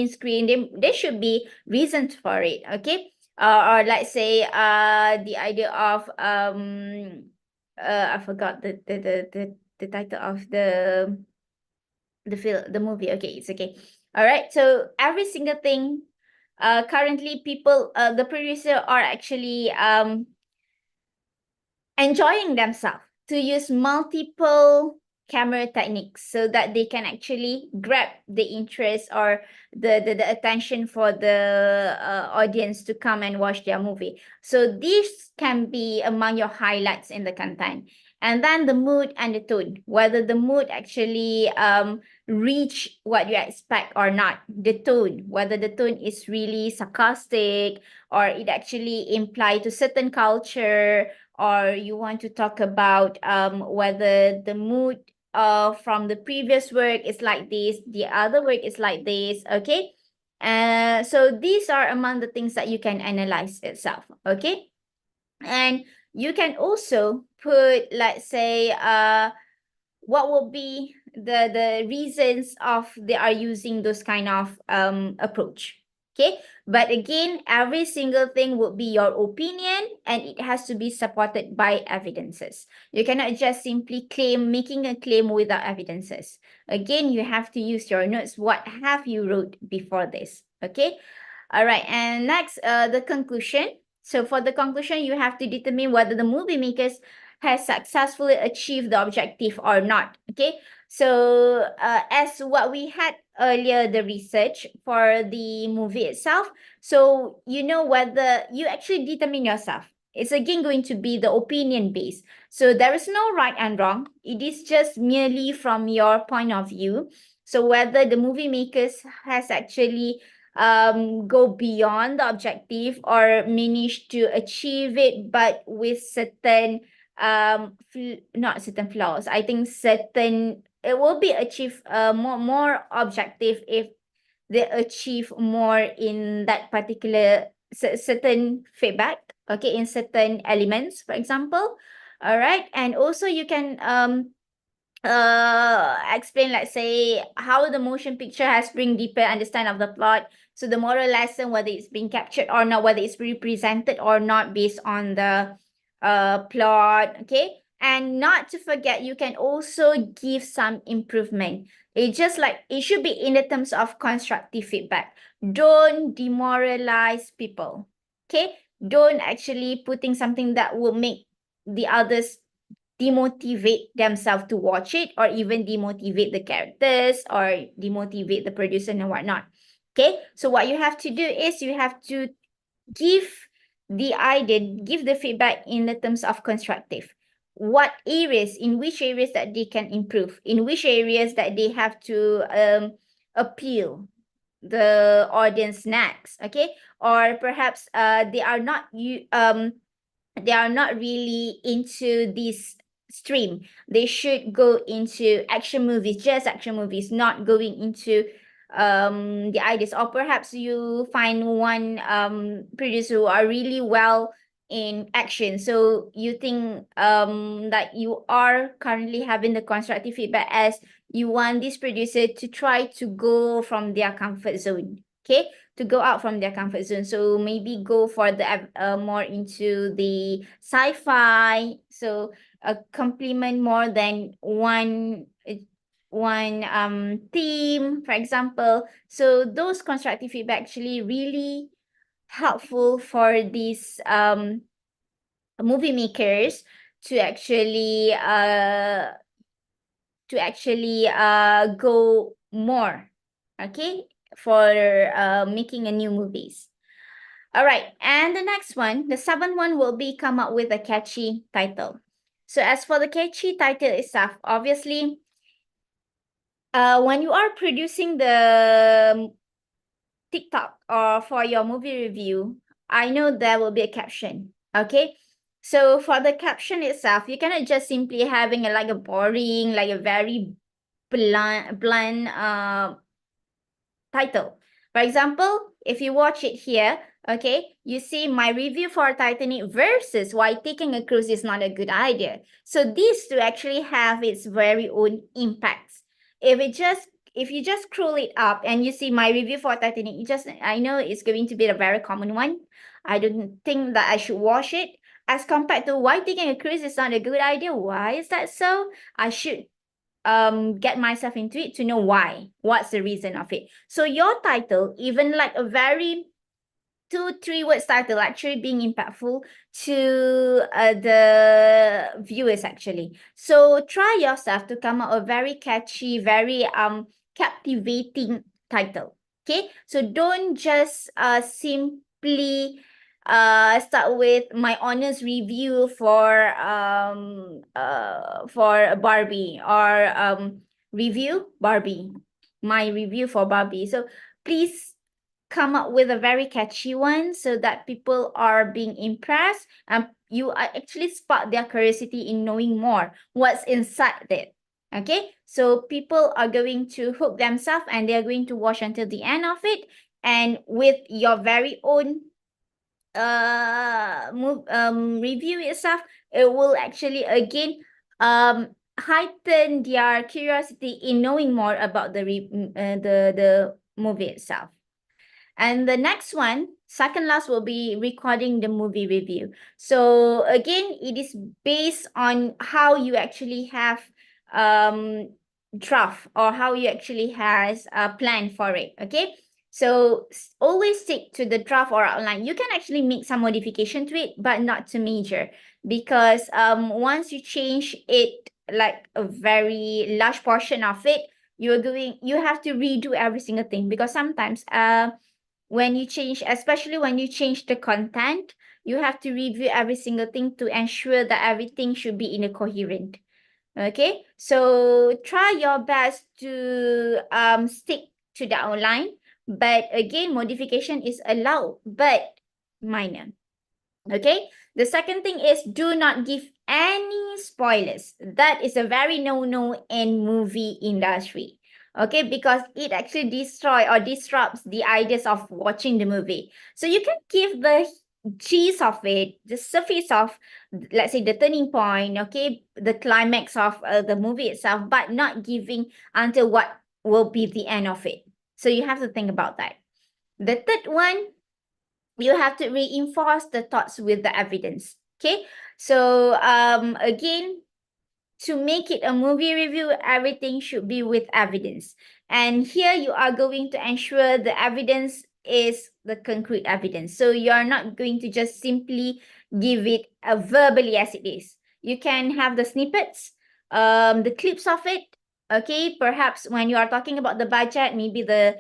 screen? There should be reasons for it. Okay, or let's say the idea of I forgot the title of the movie. Okay, it's okay. All right, so every single thing, currently people, the producer are actually enjoying themselves to use multiple camera techniques so that they can actually grab the interest or the attention for the audience to come and watch their movie. So this can be among your highlights in the content. And then the mood and the tone, whether the mood actually reach what you expect or not. The tone, whether the tone is really sarcastic or it actually imply to certain culture, or you want to talk about whether the mood from the previous work is like this, the other work is like this. Okay, so these are among the things that you can analyze itself. Okay, and you can also put, let's say, what will be the reasons of they are using those kind of approach. Okay, but again, every single thing would be your opinion and it has to be supported by evidences. You cannot just simply making a claim without evidences. Again, you have to use your notes. What have you wrote before this? Okay, all right, and next, the conclusion. So for the conclusion, you have to determine whether the movie makers has successfully achieved the objective or not. Okay, so as what we had earlier, the research for the movie itself, so you know whether you actually determine yourself. It's again going to be the opinion based. So there is no right and wrong. It is just merely from your point of view. So whether the movie makers has actually go beyond the objective or manage to achieve it, but with certain not certain flaws. I think certain, it will be achieved more objective if they achieve more in that particular certain feedback. Okay, in certain elements, for example. All right, and also you can explain, let's say, how the motion picture has bring deeper understanding of the plot. So the moral lesson, whether it's being captured or not, whether it's represented or not based on the plot, okay? And not to forget, you can also give some improvement. It just like, it should be in the terms of constructive feedback. Don't demoralize people, okay? Don't actually putting something that will make the others demotivate themselves to watch it, or even demotivate the characters, or demotivate the producer and whatnot. Okay, so what you have to do is you have to give the idea, give the feedback in the terms of constructive. What areas, in which areas that they can improve, in which areas that they have to appeal the audience next, okay? Or perhaps they are not really into this stream. They should go into action movies, just action movies, not going into the ideas. Or perhaps you find one producer who are really well in action, so you think that you are currently having the constructive feedback as you want this producer to try to go from their comfort zone, okay, to go out from their comfort zone. So maybe go for the more into the sci-fi. So complement more than one theme, for example. So those constructive feedback actually really helpful for these movie makers to actually go more, okay, for making a new movies. All right, and the next one, the seventh one, will be come up with a catchy title. So as for the catchy title itself, obviously, when you are producing the TikTok or for your movie review, I know there will be a caption, okay? So for the caption itself, you cannot just simply having like a boring, like a very bland title. For example, if you watch it here, okay, you see my review for Titanic versus why taking a cruise is not a good idea. So these two actually have its very own impacts. If you just scroll it up and you see my review for Titanic, I know it's going to be a very common one. I don't think that I should watch it. As compared to why taking a cruise is not a good idea. Why is that so? I should get myself into it to know what's the reason of it. So your title, even like a very 2-3 words title, actually being impactful to the viewers actually. So try yourself to come up a very catchy, very captivating title. Okay, so don't just simply start with my honest review for Barbie, or review Barbie, my review for Barbie. So please come up with a very catchy one so that people are being impressed, and you are actually spark their curiosity in knowing more what's inside it. Okay, so people are going to hook themselves and they're going to watch until the end of it, and with your very own review itself, it will actually again heighten their curiosity in knowing more about the movie itself. And the next one, second last, will be recording the movie review. So again, it is based on how you actually have draft, or how you actually has a plan for it. Okay, so always stick to the draft or outline. You can actually make some modification to it, but not too major, because once you change it, like a very large portion of it, you have to redo every single thing, because sometimes when you change, especially when you change the content, you have to review every single thing to ensure that everything should be in a coherent. Okay, so try your best to stick to the outline, but again, modification is allowed, but minor. Okay, the second thing is, do not give any spoilers. That is a very no-no in movie industry. Okay, because it actually destroy or disrupts the ideas of watching the movie. So you can give gist of it, the surface of, let's say, the turning point, okay, the climax of the movie itself, but not giving until what will be the end of it. So you have to think about that. The third one, you have to reinforce the thoughts with the evidence. Okay, so again, to make it a movie review, everything should be with evidence. And here you are going to ensure the evidence is the concrete evidence. So you're not going to just simply give it verbally as it is. You can have the snippets, the clips of it. Okay, perhaps when you are talking about the budget, maybe the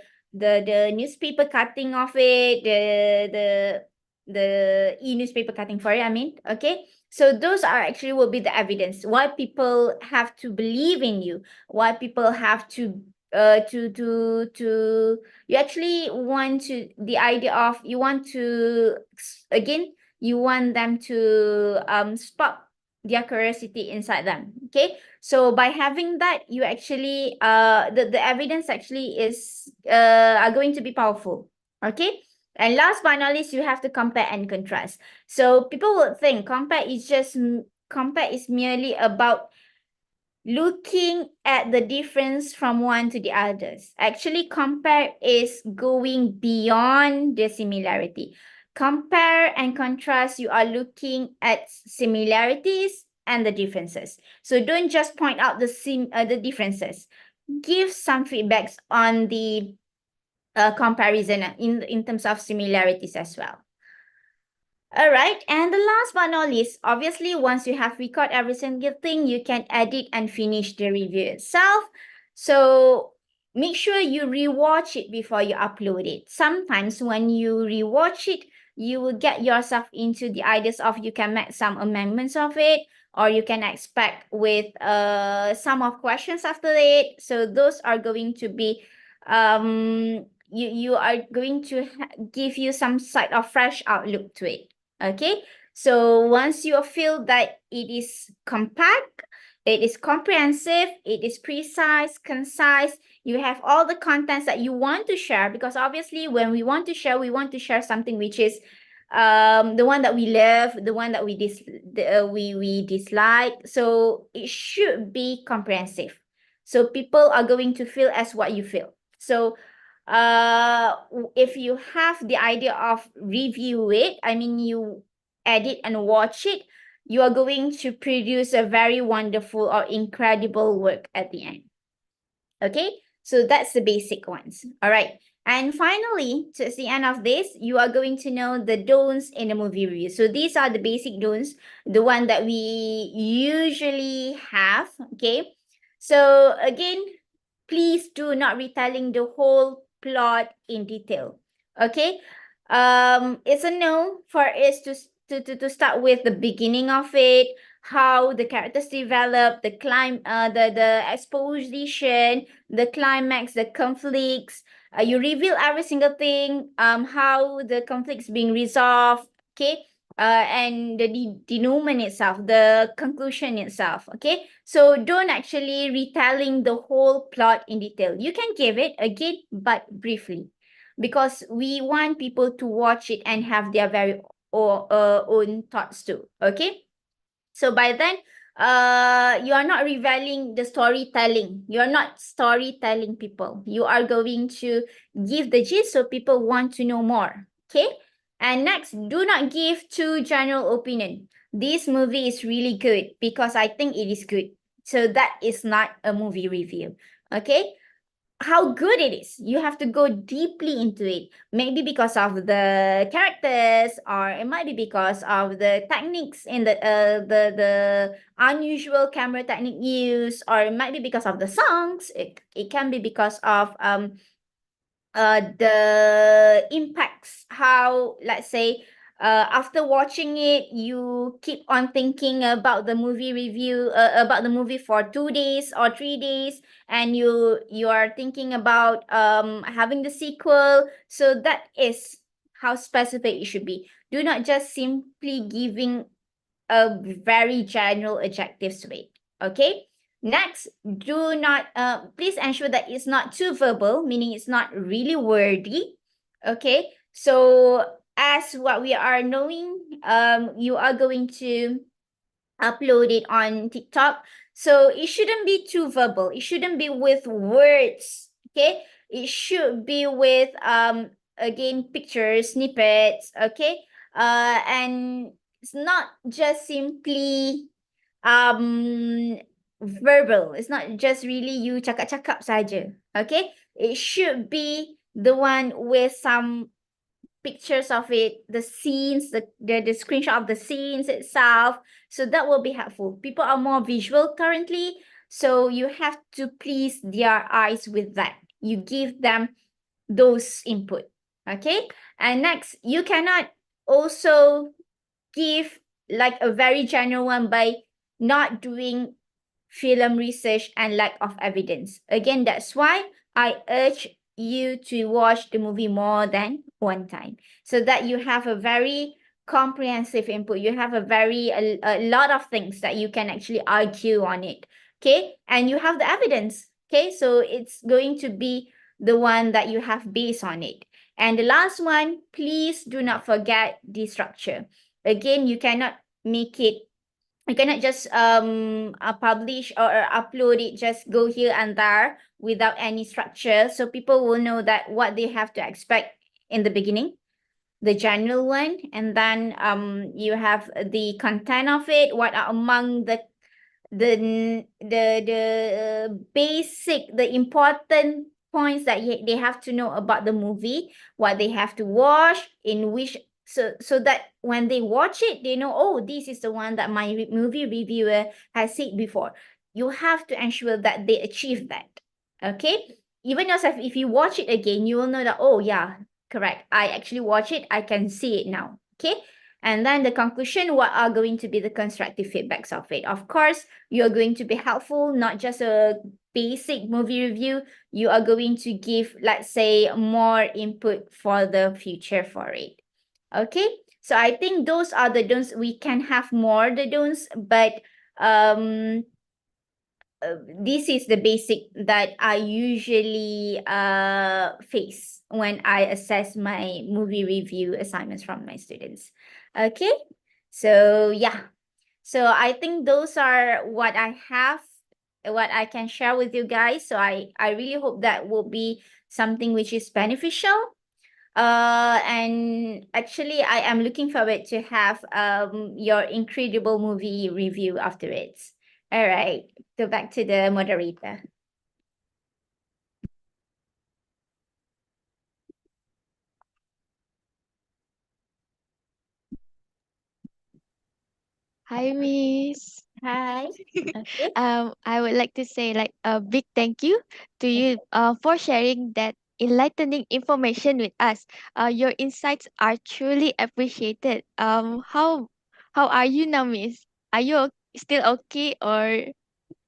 newspaper cutting of it, the e-newspaper cutting for it, I mean, okay. So those are actually will be the evidence why people have to believe in you, why people have to you actually want to, the idea of you want to, again, you want them to spark their curiosity inside them. Okay, so by having that, you actually the evidence actually is are going to be powerful. Okay, and last but not least, you have to compare and contrast. So people would think compare is merely about looking at the difference from one to the others. Actually, compare is going beyond the similarity. Compare and contrast, you are looking at similarities and the differences. So don't just point out the differences. Give some feedbacks on the comparison in terms of similarities as well. All right, and the last but not least, obviously, once you have recorded every single thing, you can edit and finish the review itself. So make sure you rewatch it before you upload it. Sometimes when you rewatch it, you will get yourself into the ideas of you can make some amendments of it, or you can expect with some of questions after it. So those are going to be you are going to give you some sort of fresh outlook to it. Okay, so once you feel that it is compact, it is comprehensive, it is precise, concise, you have all the contents that you want to share, because obviously when we want to share something which is the one that we love, the one that we dislike. So it should be comprehensive, so people are going to feel as what you feel. So if you have the idea of review it, I mean, you edit and watch it, you are going to produce a very wonderful or incredible work at the end. Okay, so that's the basic ones. All right, and finally, towards the end of this, you are going to know the don'ts in the movie review. So these are the basic don'ts, the one that we usually have. Okay, so again, please do not retelling the whole plot in detail. Okay, it's a no for us to start with the beginning of it, how the characters develop, the exposition, the climax, the conflicts. You reveal every single thing, how the conflicts being resolved. Okay, and the denouement itself, the conclusion itself. Okay, so don't actually retelling the whole plot in detail. You can give it again, but briefly, because we want people to watch it and have their very own thoughts too. Okay, so by then, you are not revealing the storytelling. You are not storytelling people. You are going to give the gist so people want to know more. Okay, and next, do not give too general opinion. This movie is really good because I think it is good. So that is not a movie review. Okay, how good it is. You have to go deeply into it. Maybe because of the characters, or it might be because of the techniques in the unusual camera technique used, or it might be because of the songs. It can be because of the impacts, how, let's say, after watching it, you keep on thinking about the movie review, about the movie for 2 days or 3 days, and you are thinking about having the sequel. So that is how specific it should be. Do not just simply giving a very general adjectives to it. Okay, next, do not please ensure that it's not too verbal, meaning it's not really wordy. Okay, so as what we are knowing, you are going to upload it on TikTok. So it shouldn't be too verbal. It shouldn't be with words. Okay. It should be with again pictures, snippets. Okay. And it's not just simply verbal. It's not just really you cakap-cakap saja. Okay. It should be the one with some pictures of it, the scenes, the screenshot of the scenes itself. So that will be helpful. People are more visual currently, so you have to please their eyes with that. You give them those input. Okay. And next, you cannot also give like a very general one by not doing film research and lack of evidence. Again, that's why I urge you to watch the movie more than one time so that you have a very comprehensive input. You have a lot of things that you can actually argue on it. Okay. And you have the evidence. Okay. So it's going to be the one that you have based on it. And the last one, please do not forget the structure. Again, you cannot make it, you cannot just publish or upload it, just go here and there without any structure, so people will know that what they have to expect in the beginning, the general one, and then you have the content of it, what are among the basic, the important points that they have to know about the movie, what they have to watch, in which, so that when they watch it, they know, oh, this is the one that my movie reviewer has said before. You have to ensure that they achieve that. Okay. Even yourself, if you watch it again, you will know that, oh yeah, correct, I actually watch it, I can see it now. Okay. And then the conclusion, what are going to be the constructive feedbacks of it? Of course, you're going to be helpful, not just a basic movie review. You are going to give, let's say, more input for the future for it. Okay. So I think those are the don'ts. We can have more the don'ts, but um this is the basic that I usually face when I assess my movie review assignments from my students. Okay, so yeah, so I think those are what I have, what I can share with you guys. So I really hope that will be something which is beneficial. And actually I am looking forward to have your incredible movie review afterwards. All right, go back to the moderator. Hi, Miss. Hi. Okay. I would like to say like a big thank you to you for sharing that enlightening information with us. Your insights are truly appreciated. How are you now, Miss? Are you still okay, or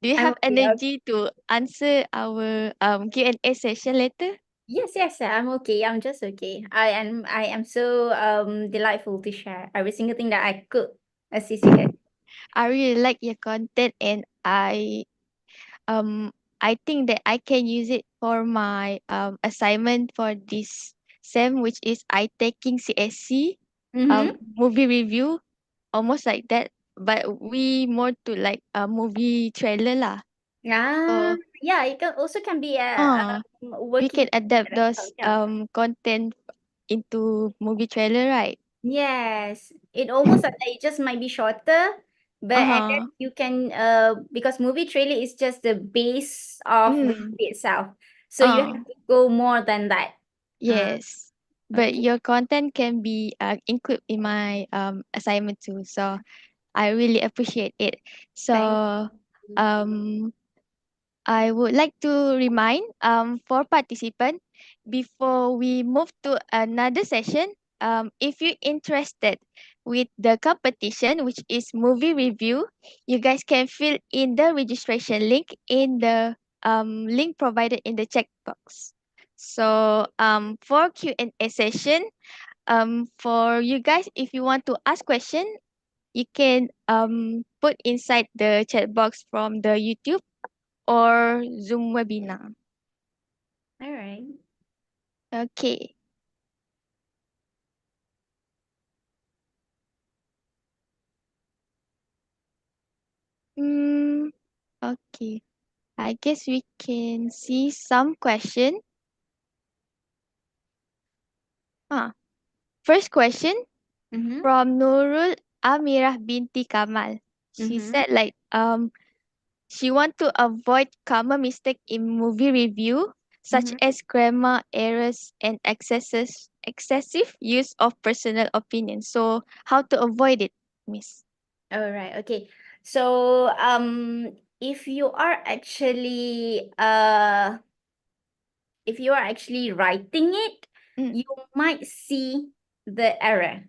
do you I'm have okay. energy to answer our Q&A session later? Yes, yes, I'm okay. I'm just okay. I am so delightful to share every single thing that I could assist you guys. I really like your content, and um I think that I can use it for my assignment for this sem, which is I taking CSC Mm-hmm. movie review, almost like that, but we more to like a movie trailer lah. Ah, So yeah, it can be uh we working can adapt together. those Yeah. content into movie trailer, right? Yes, it almost it just might be shorter, but and then Uh-huh. you can because movie trailer is just the base of the Mm. movie itself, so you Uh have to go more than that. Uh, yes. But okay, your content can be included in my assignment too. So I really appreciate it. So thank you. um I would like to remind for participant, before we move to another session, if you're interested with the competition, which is movie review, you guys can fill in the registration link in the link provided in the check box. So for Q&A session, for you guys, if you want to ask question, you can put inside the chat box from the YouTube or Zoom webinar. All right. Okay. Okay. I guess we can see some question. Ah, first question Mm-hmm. from Nurul Amirah binti Kamal. She Mm-hmm. said she want to avoid common mistake in movie review such Mm-hmm. as grammar errors and excessive use of personal opinion. So how to avoid it, Miss? All right. Okay. So if you are actually if you are actually writing it, Mm, you might see the error.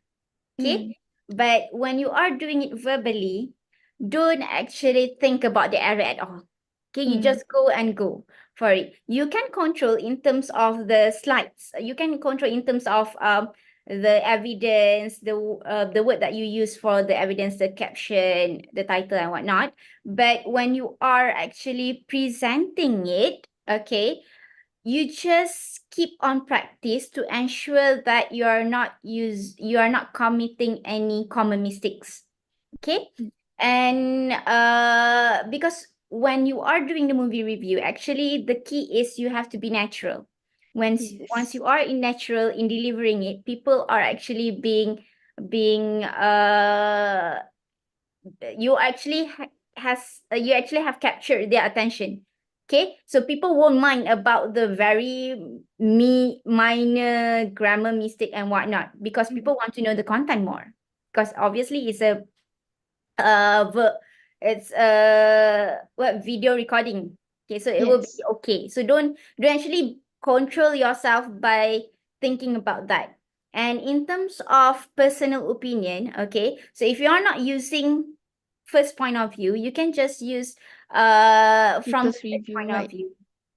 Okay. mm, But when you are doing it verbally, don't actually think about the error at all. Okay, you mm, just go and go for it. You can control in terms of the slides. You can control in terms of the evidence, the word that you use for the evidence, the caption, the title and whatnot. But when you are actually presenting it, okay, you just keep on practice to ensure that you are not committing any common mistakes. Okay. mm. And because when you are doing the movie review, actually the key is you have to be natural. Once Yes. you are in natural in delivering it, people are actually being you actually you actually have captured their attention. Okay, so people won't mind about the very minor grammar mistake and whatnot, because Mm, people want to know the content more, because obviously it's a ver- it's what video recording. Okay, so it will be yes. okay. So don't actually control yourself by thinking about that. And in terms of personal opinion, okay, so if you are not using first point of view, you can just use from the People's third review, point of right? view.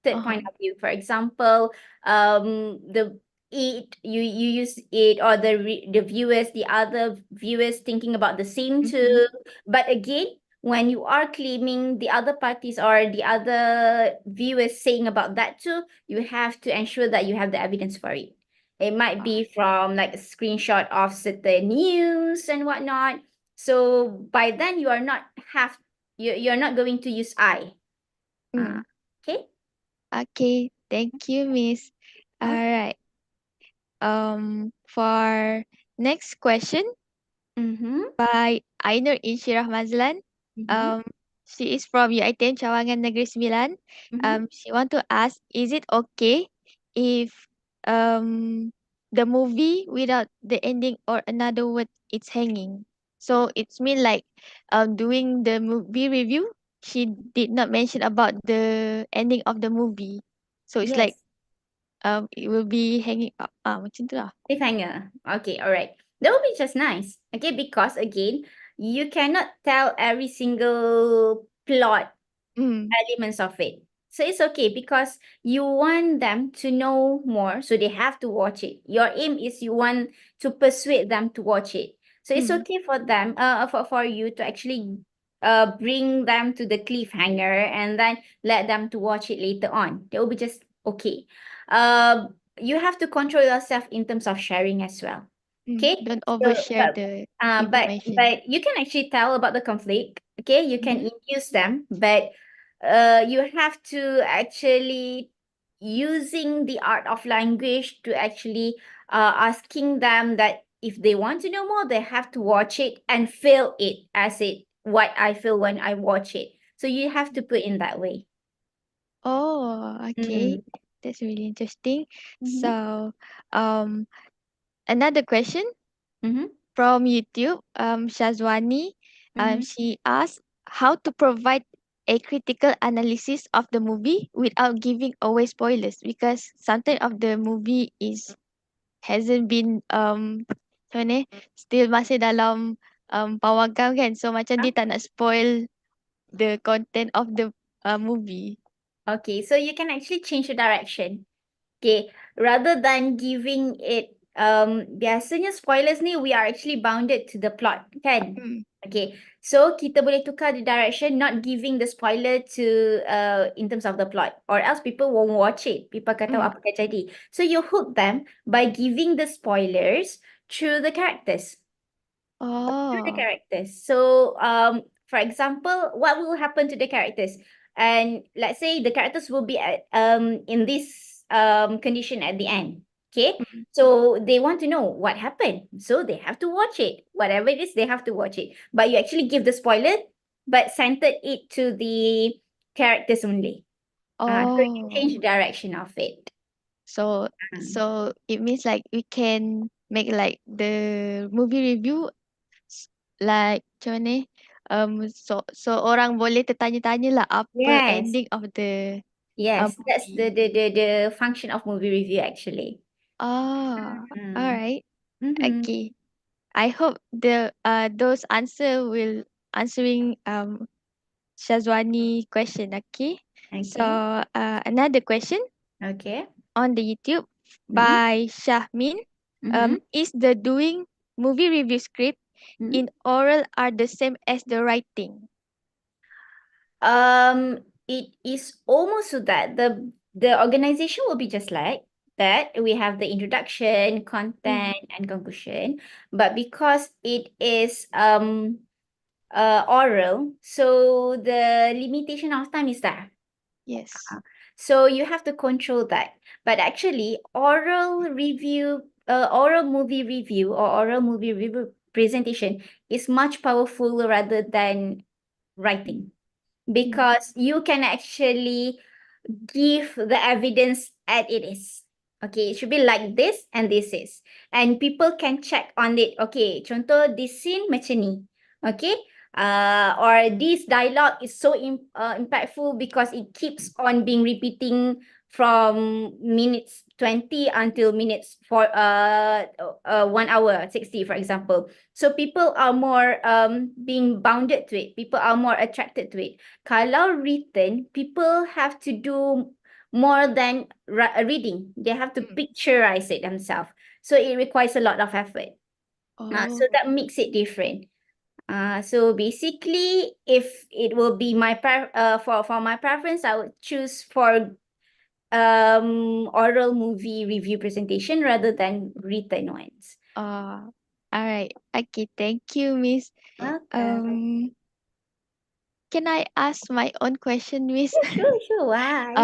Third point Uh-huh. of view. For example, the it you use it, or the viewers, the other viewers thinking about the same Mm-hmm. too. But again, when you are claiming the other parties or the other viewers saying about that too, you have to ensure that you have the evidence for it. It might Ah, be from like a screenshot of certain news and whatnot. So by then you are not have you're not going to use I. mm. Okay. Okay. Thank you, Miss. All Okay. right. For next question Mm-hmm. by Ainur Insyirah Mazlan. Mm-hmm. Um, she is from UiTM Cawangan Negeri Sembilan. Mm-hmm. She want to ask, is it okay if um the movie without the ending or another word it's hanging? So it's mean like doing the movie review, she did not mention about the ending of the movie. So it's like Yes. it will be hanging up. Macam tu lah. Cliffhanger. Okay, all right. That would be just nice. Okay, because again, you cannot tell every single plot Mm, elements of it. So it's okay because you want them to know more, so they have to watch it. Your aim is you want to persuade them to watch it. So it's mm, okay for them, for you to actually bring them to the cliffhanger and then let them to watch it later on. That will be just okay. You have to control yourself in terms of sharing as well. mm. Okay, Don't so overshare the information. but you can actually tell about the conflict. Okay, you can Mm-hmm. induce them, but you have to actually using the art of language to actually asking them that if they want to know more, they have to watch it and feel it as it what I feel when I watch it. So you have to put in that way. Oh, okay. Mm. That's really interesting. Mm-hmm. So, um, another question Mm-hmm. from YouTube, Shazwani, Mm-hmm. she asked how to provide a critical analysis of the movie without giving away spoilers because sometimes of the movie is hasn't been macam mana still masih dalam pawagam kan, so macam dia tak nak spoil the content of the movie. Okay, so you can actually change the direction. Okay, rather than giving it biasanya spoilers ni we are actually bounded to the plot, kan? Mm, Okay, so kita boleh tukar the direction, not giving the spoiler to in terms of the plot, or else people won't watch it. People akan tahu mm. apa akan jadi. So you hook them by giving the spoilers through the characters. Through the Oh. characters. So For example, what will happen to the characters? And let's say the characters will be at, in this condition at the end. Okay, Mm. so they want to know what happened. So they have to watch it. Whatever it is, they have to watch it. But you actually give the spoiler, but centered it to the characters only. So you change Oh, the direction of it. so Um, so it means like we can make like the movie review like macam mana ni? So orang boleh tertanya-tanya lah apa yes, ending of the yes, that's movie. the function of movie review actually. Oh, all Mm. right. Mm-hmm. Okay. I hope the those answer will answering Shazwani question. Okay. So Okay. another question Okay. on the YouTube Mm-hmm. by Shahmin. Mm-hmm. Is the doing movie review script Mm-hmm. in oral are the same as the writing? It is almost so that the organization will be just like that. We have the introduction, Mm, content, and conclusion. But because it is oral, so the limitation of time is there. yes. So you have to control that. But actually, oral movie review or oral movie review presentation is much powerful rather than writing, Mm, because you can actually give the evidence as it is. Okay, it should be like this and this is. And people can check on it. Okay, contoh this scene macam ni. Okay, or this dialogue is so impactful because it keeps on being repeating from minutes 20 until minutes for 1 hour 60, for example. So people are more being bounded to it. People are more attracted to it. Kalau written, people have to do more than reading. They have to mm. picturize it themselves. So it requires a lot of effort. So Oh, that makes it different. So basically, if it will be for my preference, I would choose for oral movie review presentation rather than written ones. all right. Okay, thank you, Miss. Welcome. Um, can I ask my own question, Miss? Yeah, sure, sure. Why?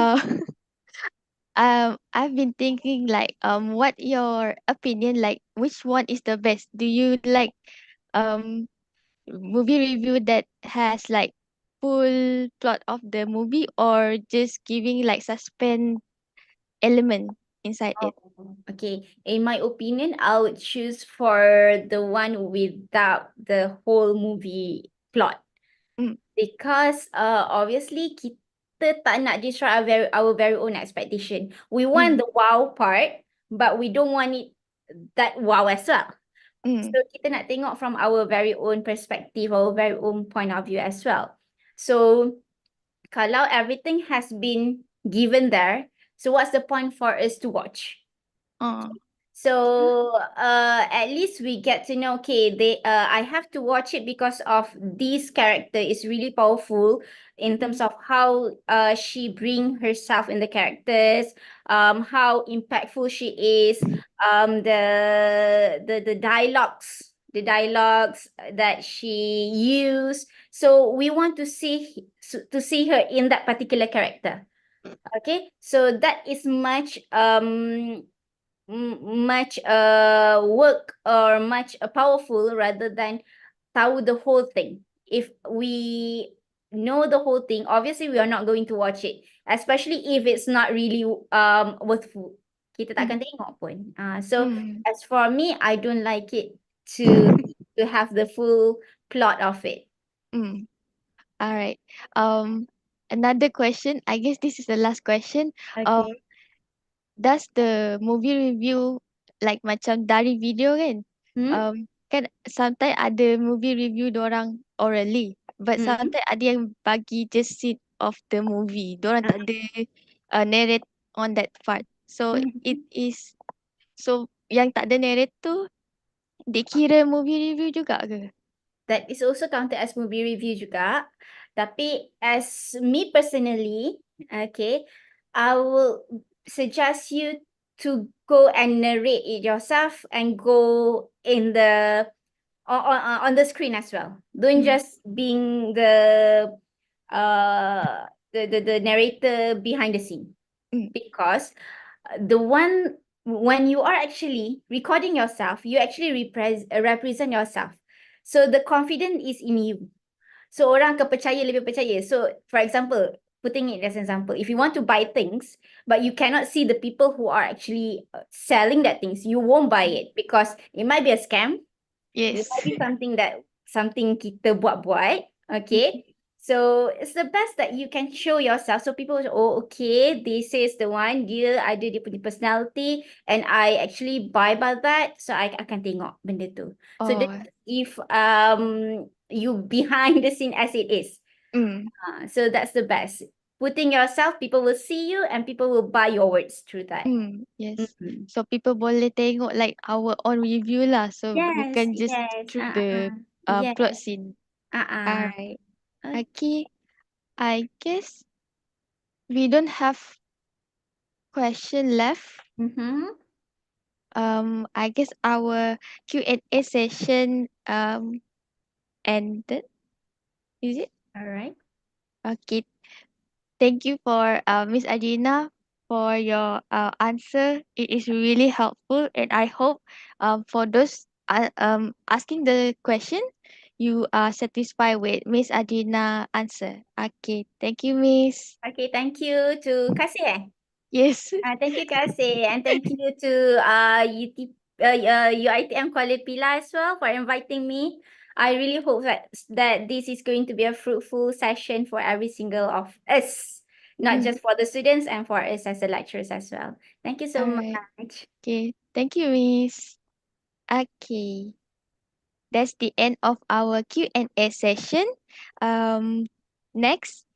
uh, I've been thinking like, what your opinion like? Which one is the best? Do you like um movie review that has like full plot of the movie or just giving like suspense element inside Oh, it? okay. In my opinion, I would choose for the one without the whole movie plot, Mm, because obviously kita tak nak destroy our very own expectation. We want mm, the wow part, but we don't want it that wow as well. mm, So kita nak tengok from our very own perspective, our very own point of view as well. So kalau everything has been given there, so what's the point for us to watch? uh, So at least we get to know, okay, I have to watch it because of this character is really powerful in terms mm, of how she bring herself in the characters, how impactful she is, the dialogues that she use. So we want to see her in that particular character. Okay, so that is much work or much powerful rather than tahu the whole thing. If we know the whole thing, obviously we are not going to watch it, especially if it's not really worthful. Kita tak mm, akan tengok pun. So mm. as for me, I don't like it to have the full plot of it. Mm. All right. Another question. I guess this is the last question. Okay. Does the movie review like macam dari video kan? Hmm? Kan sometimes ada movie review orang orally, but Hmm? sometimes ada yang bagi just scene of the movie. Diorang tak ada narrate on that part. So it Hmm. is so yang tak ada narrate tu dikira movie review juga ke? That is also counted as movie review juga. Tapi as me personally, okay, I will suggest you to go and narrate it yourself and go in the on the screen as well. Don't just being the narrator behind the scene, Mm. because the one when you are actually recording yourself, you actually represent yourself. So the confidence is in you. So orang akan percaya, lebih percaya. So for example, putting it as an example, if you want to buy things, but you cannot see the people who are actually selling that things, you won't buy it because it might be a scam. It might Yes. be something kita buat-buat. Okay. So it's the best that you can show yourself. So people will, oh, okay, this is the one, dia ada dia punya personality, and I actually buy by that. So I akan tengok benda tu. So Oh. if you behind the scene as it is. Mm. So that's the best. Putting yourself, people will see you and people will buy your words through that. Yes. Mm-hmm. So people boleh tengok like our own review lah. So Yes, bukan just yes. through the Yes. plot scene. Uh-uh. Alright. Uh, Okay. I guess we don't have question left. mm-hmm. I guess our Q&A session ended. Is it? All right. Okay. Thank you for Miss Adina for your answer. It is really helpful, and I hope for those asking the question, you are satisfied with Miss Adina answer. Okay, thank you, Miss. Okay, thank you to Kasih Yes. Thank you Kasih, and thank you to UiTM Kuala Pila as well for inviting me. I really hope that this is going to be a fruitful session for every single of us, not Mm, just for the students and for us as the lecturers as well. Thank you so all right. much. Okay. Thank you, Miss. Okay. That's the end of our Q&A session. Next,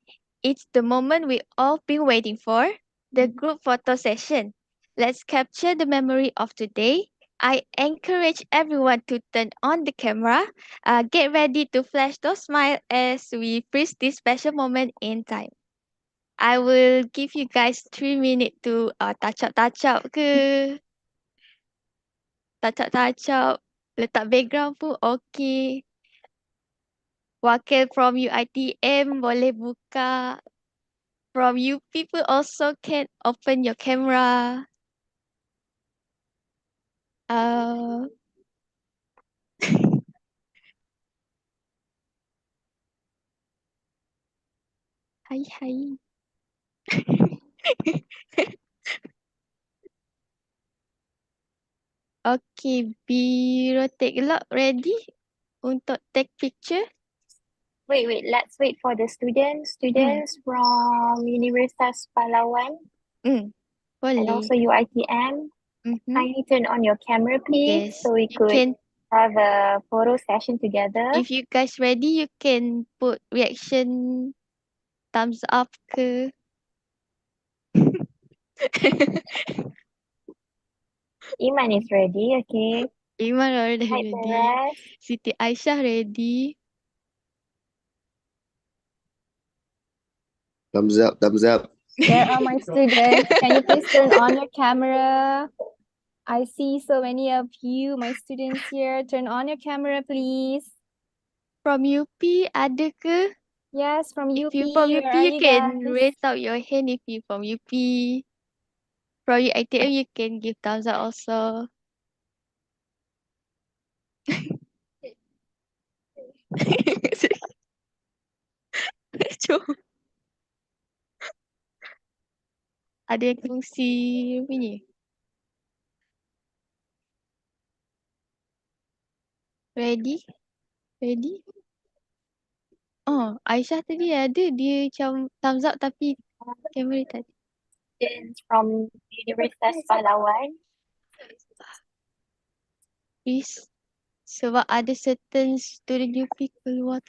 it's the moment we all been waiting for, the group photo session. Let's capture the memory of today. I encourage everyone to turn on the camera. Get ready to flash those smiles as we freeze this special moment in time. I will give you guys 3 minutes to touch up ke, touch up, letak background pun okay. Wakil from UiTM boleh buka. From you people also can open your camera. Uh, Hai hai. Okay, Biro take lot ready untuk take picture. Wait. Let's wait for the students. Mm. Students from Universitas Palawan and Boleh. also UiTM. Mm-hmm. Kindly turn on your camera, please, Yes, so we you could can. have a photo session together. If you guys ready, you can put reaction thumbs up ke. Iman is ready, okay. Iman already Hi, ready. Teras. Siti Aisyah ready. Thumbs up, thumbs up. Where are my students? Can you please turn on your camera? I see so many of you, my students here. Turn on your camera, please. From UP ada ke? Yes, from If UP. you from UP, Where are you you can guys? raise out your hand if you from UP. From UiTM, you can give thumbs up also. Jom. Ada yang kongsi apa ni? Ready? Ready? Oh, Aisyah tadi ada dia macam thumbs up tapi kamera tak ada. Students from Universitas Palawan. Please. Sebab ada certain student UP keluar.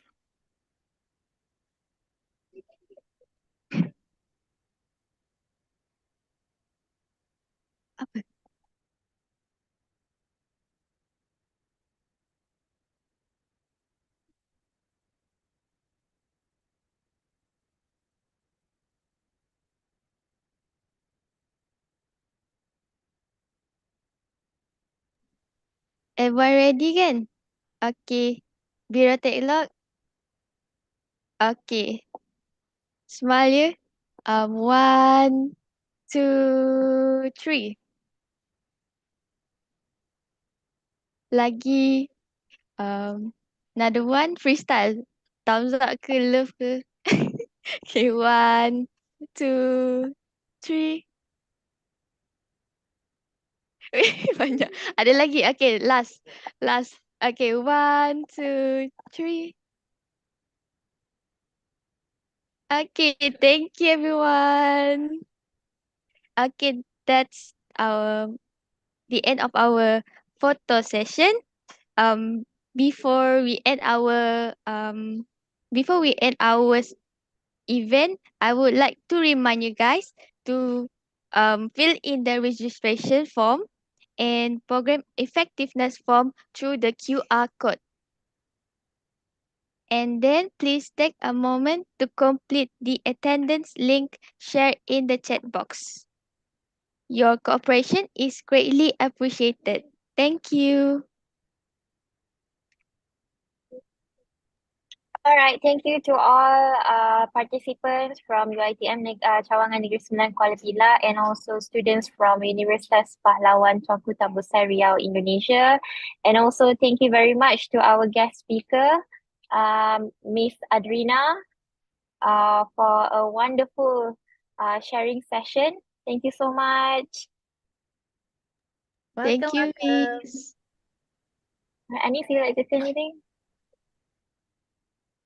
Apa? Everyone ready kan? Okay. Biro take log. Okay. Smile ya. 1, 2, 3. Lagi. Another one freestyle. Thumbs up ke love ke. Okay, 1, 2, 3. Banyak. Ada lagi. Okay, last. Last. Okay, 1, 2, 3. Okay, thank you everyone. Okay, that's the end of our photo session. Um, before we end our event, I would like to remind you guys to fill in the registration form and program effectiveness form through the QR code. And then please take a moment to complete the attendance link shared in the chat box. Your cooperation is greatly appreciated. Thank you. All right, thank you to all participants from UiTM Cawangan Negeri Sembilan Kuala Pilah and also students from Universitas Pahlawan Tuanku Tabusai Riau, Indonesia. And also thank you very much to our guest speaker, Miss Adrina, for a wonderful sharing session. Thank you so much. Thank you, welcome. Miss. Anis, you like to say anything?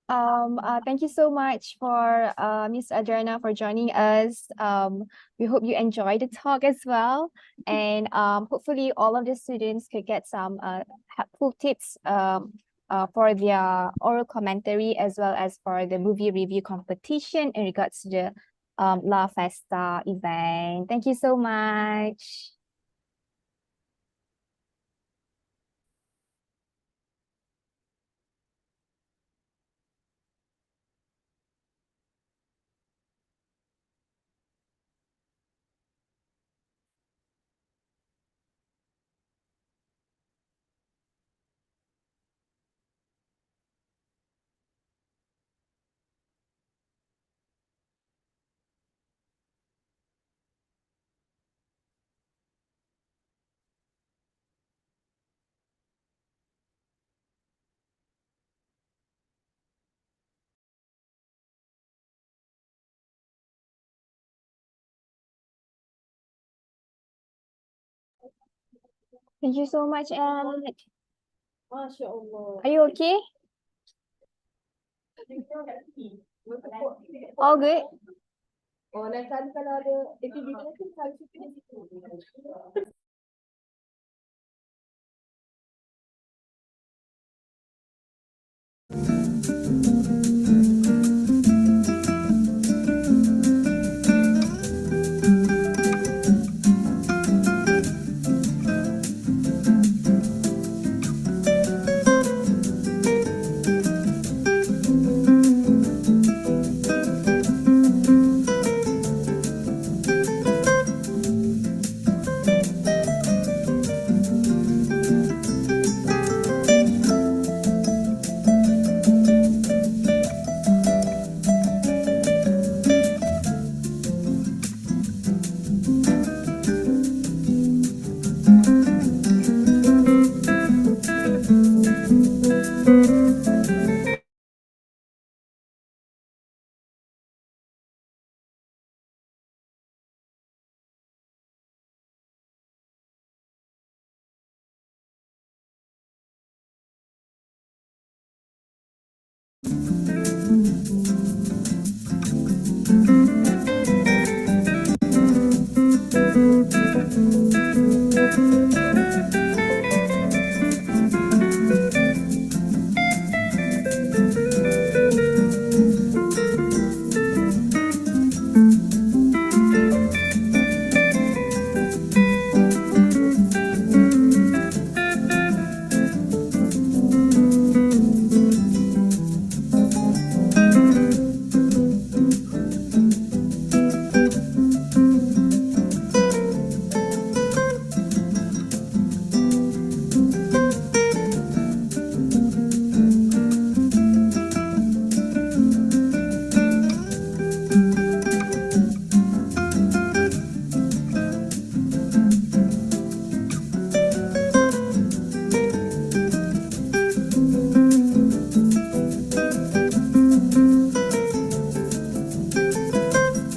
Thank you so much for Miss Adriana for joining us. We hope you enjoyed the talk as well, and hopefully all of the students could get some helpful tips for their oral commentary as well as for the movie review competition in regards to the La Festa event. Thank you so much. Thank you so much, Ed. Are you okay? All good?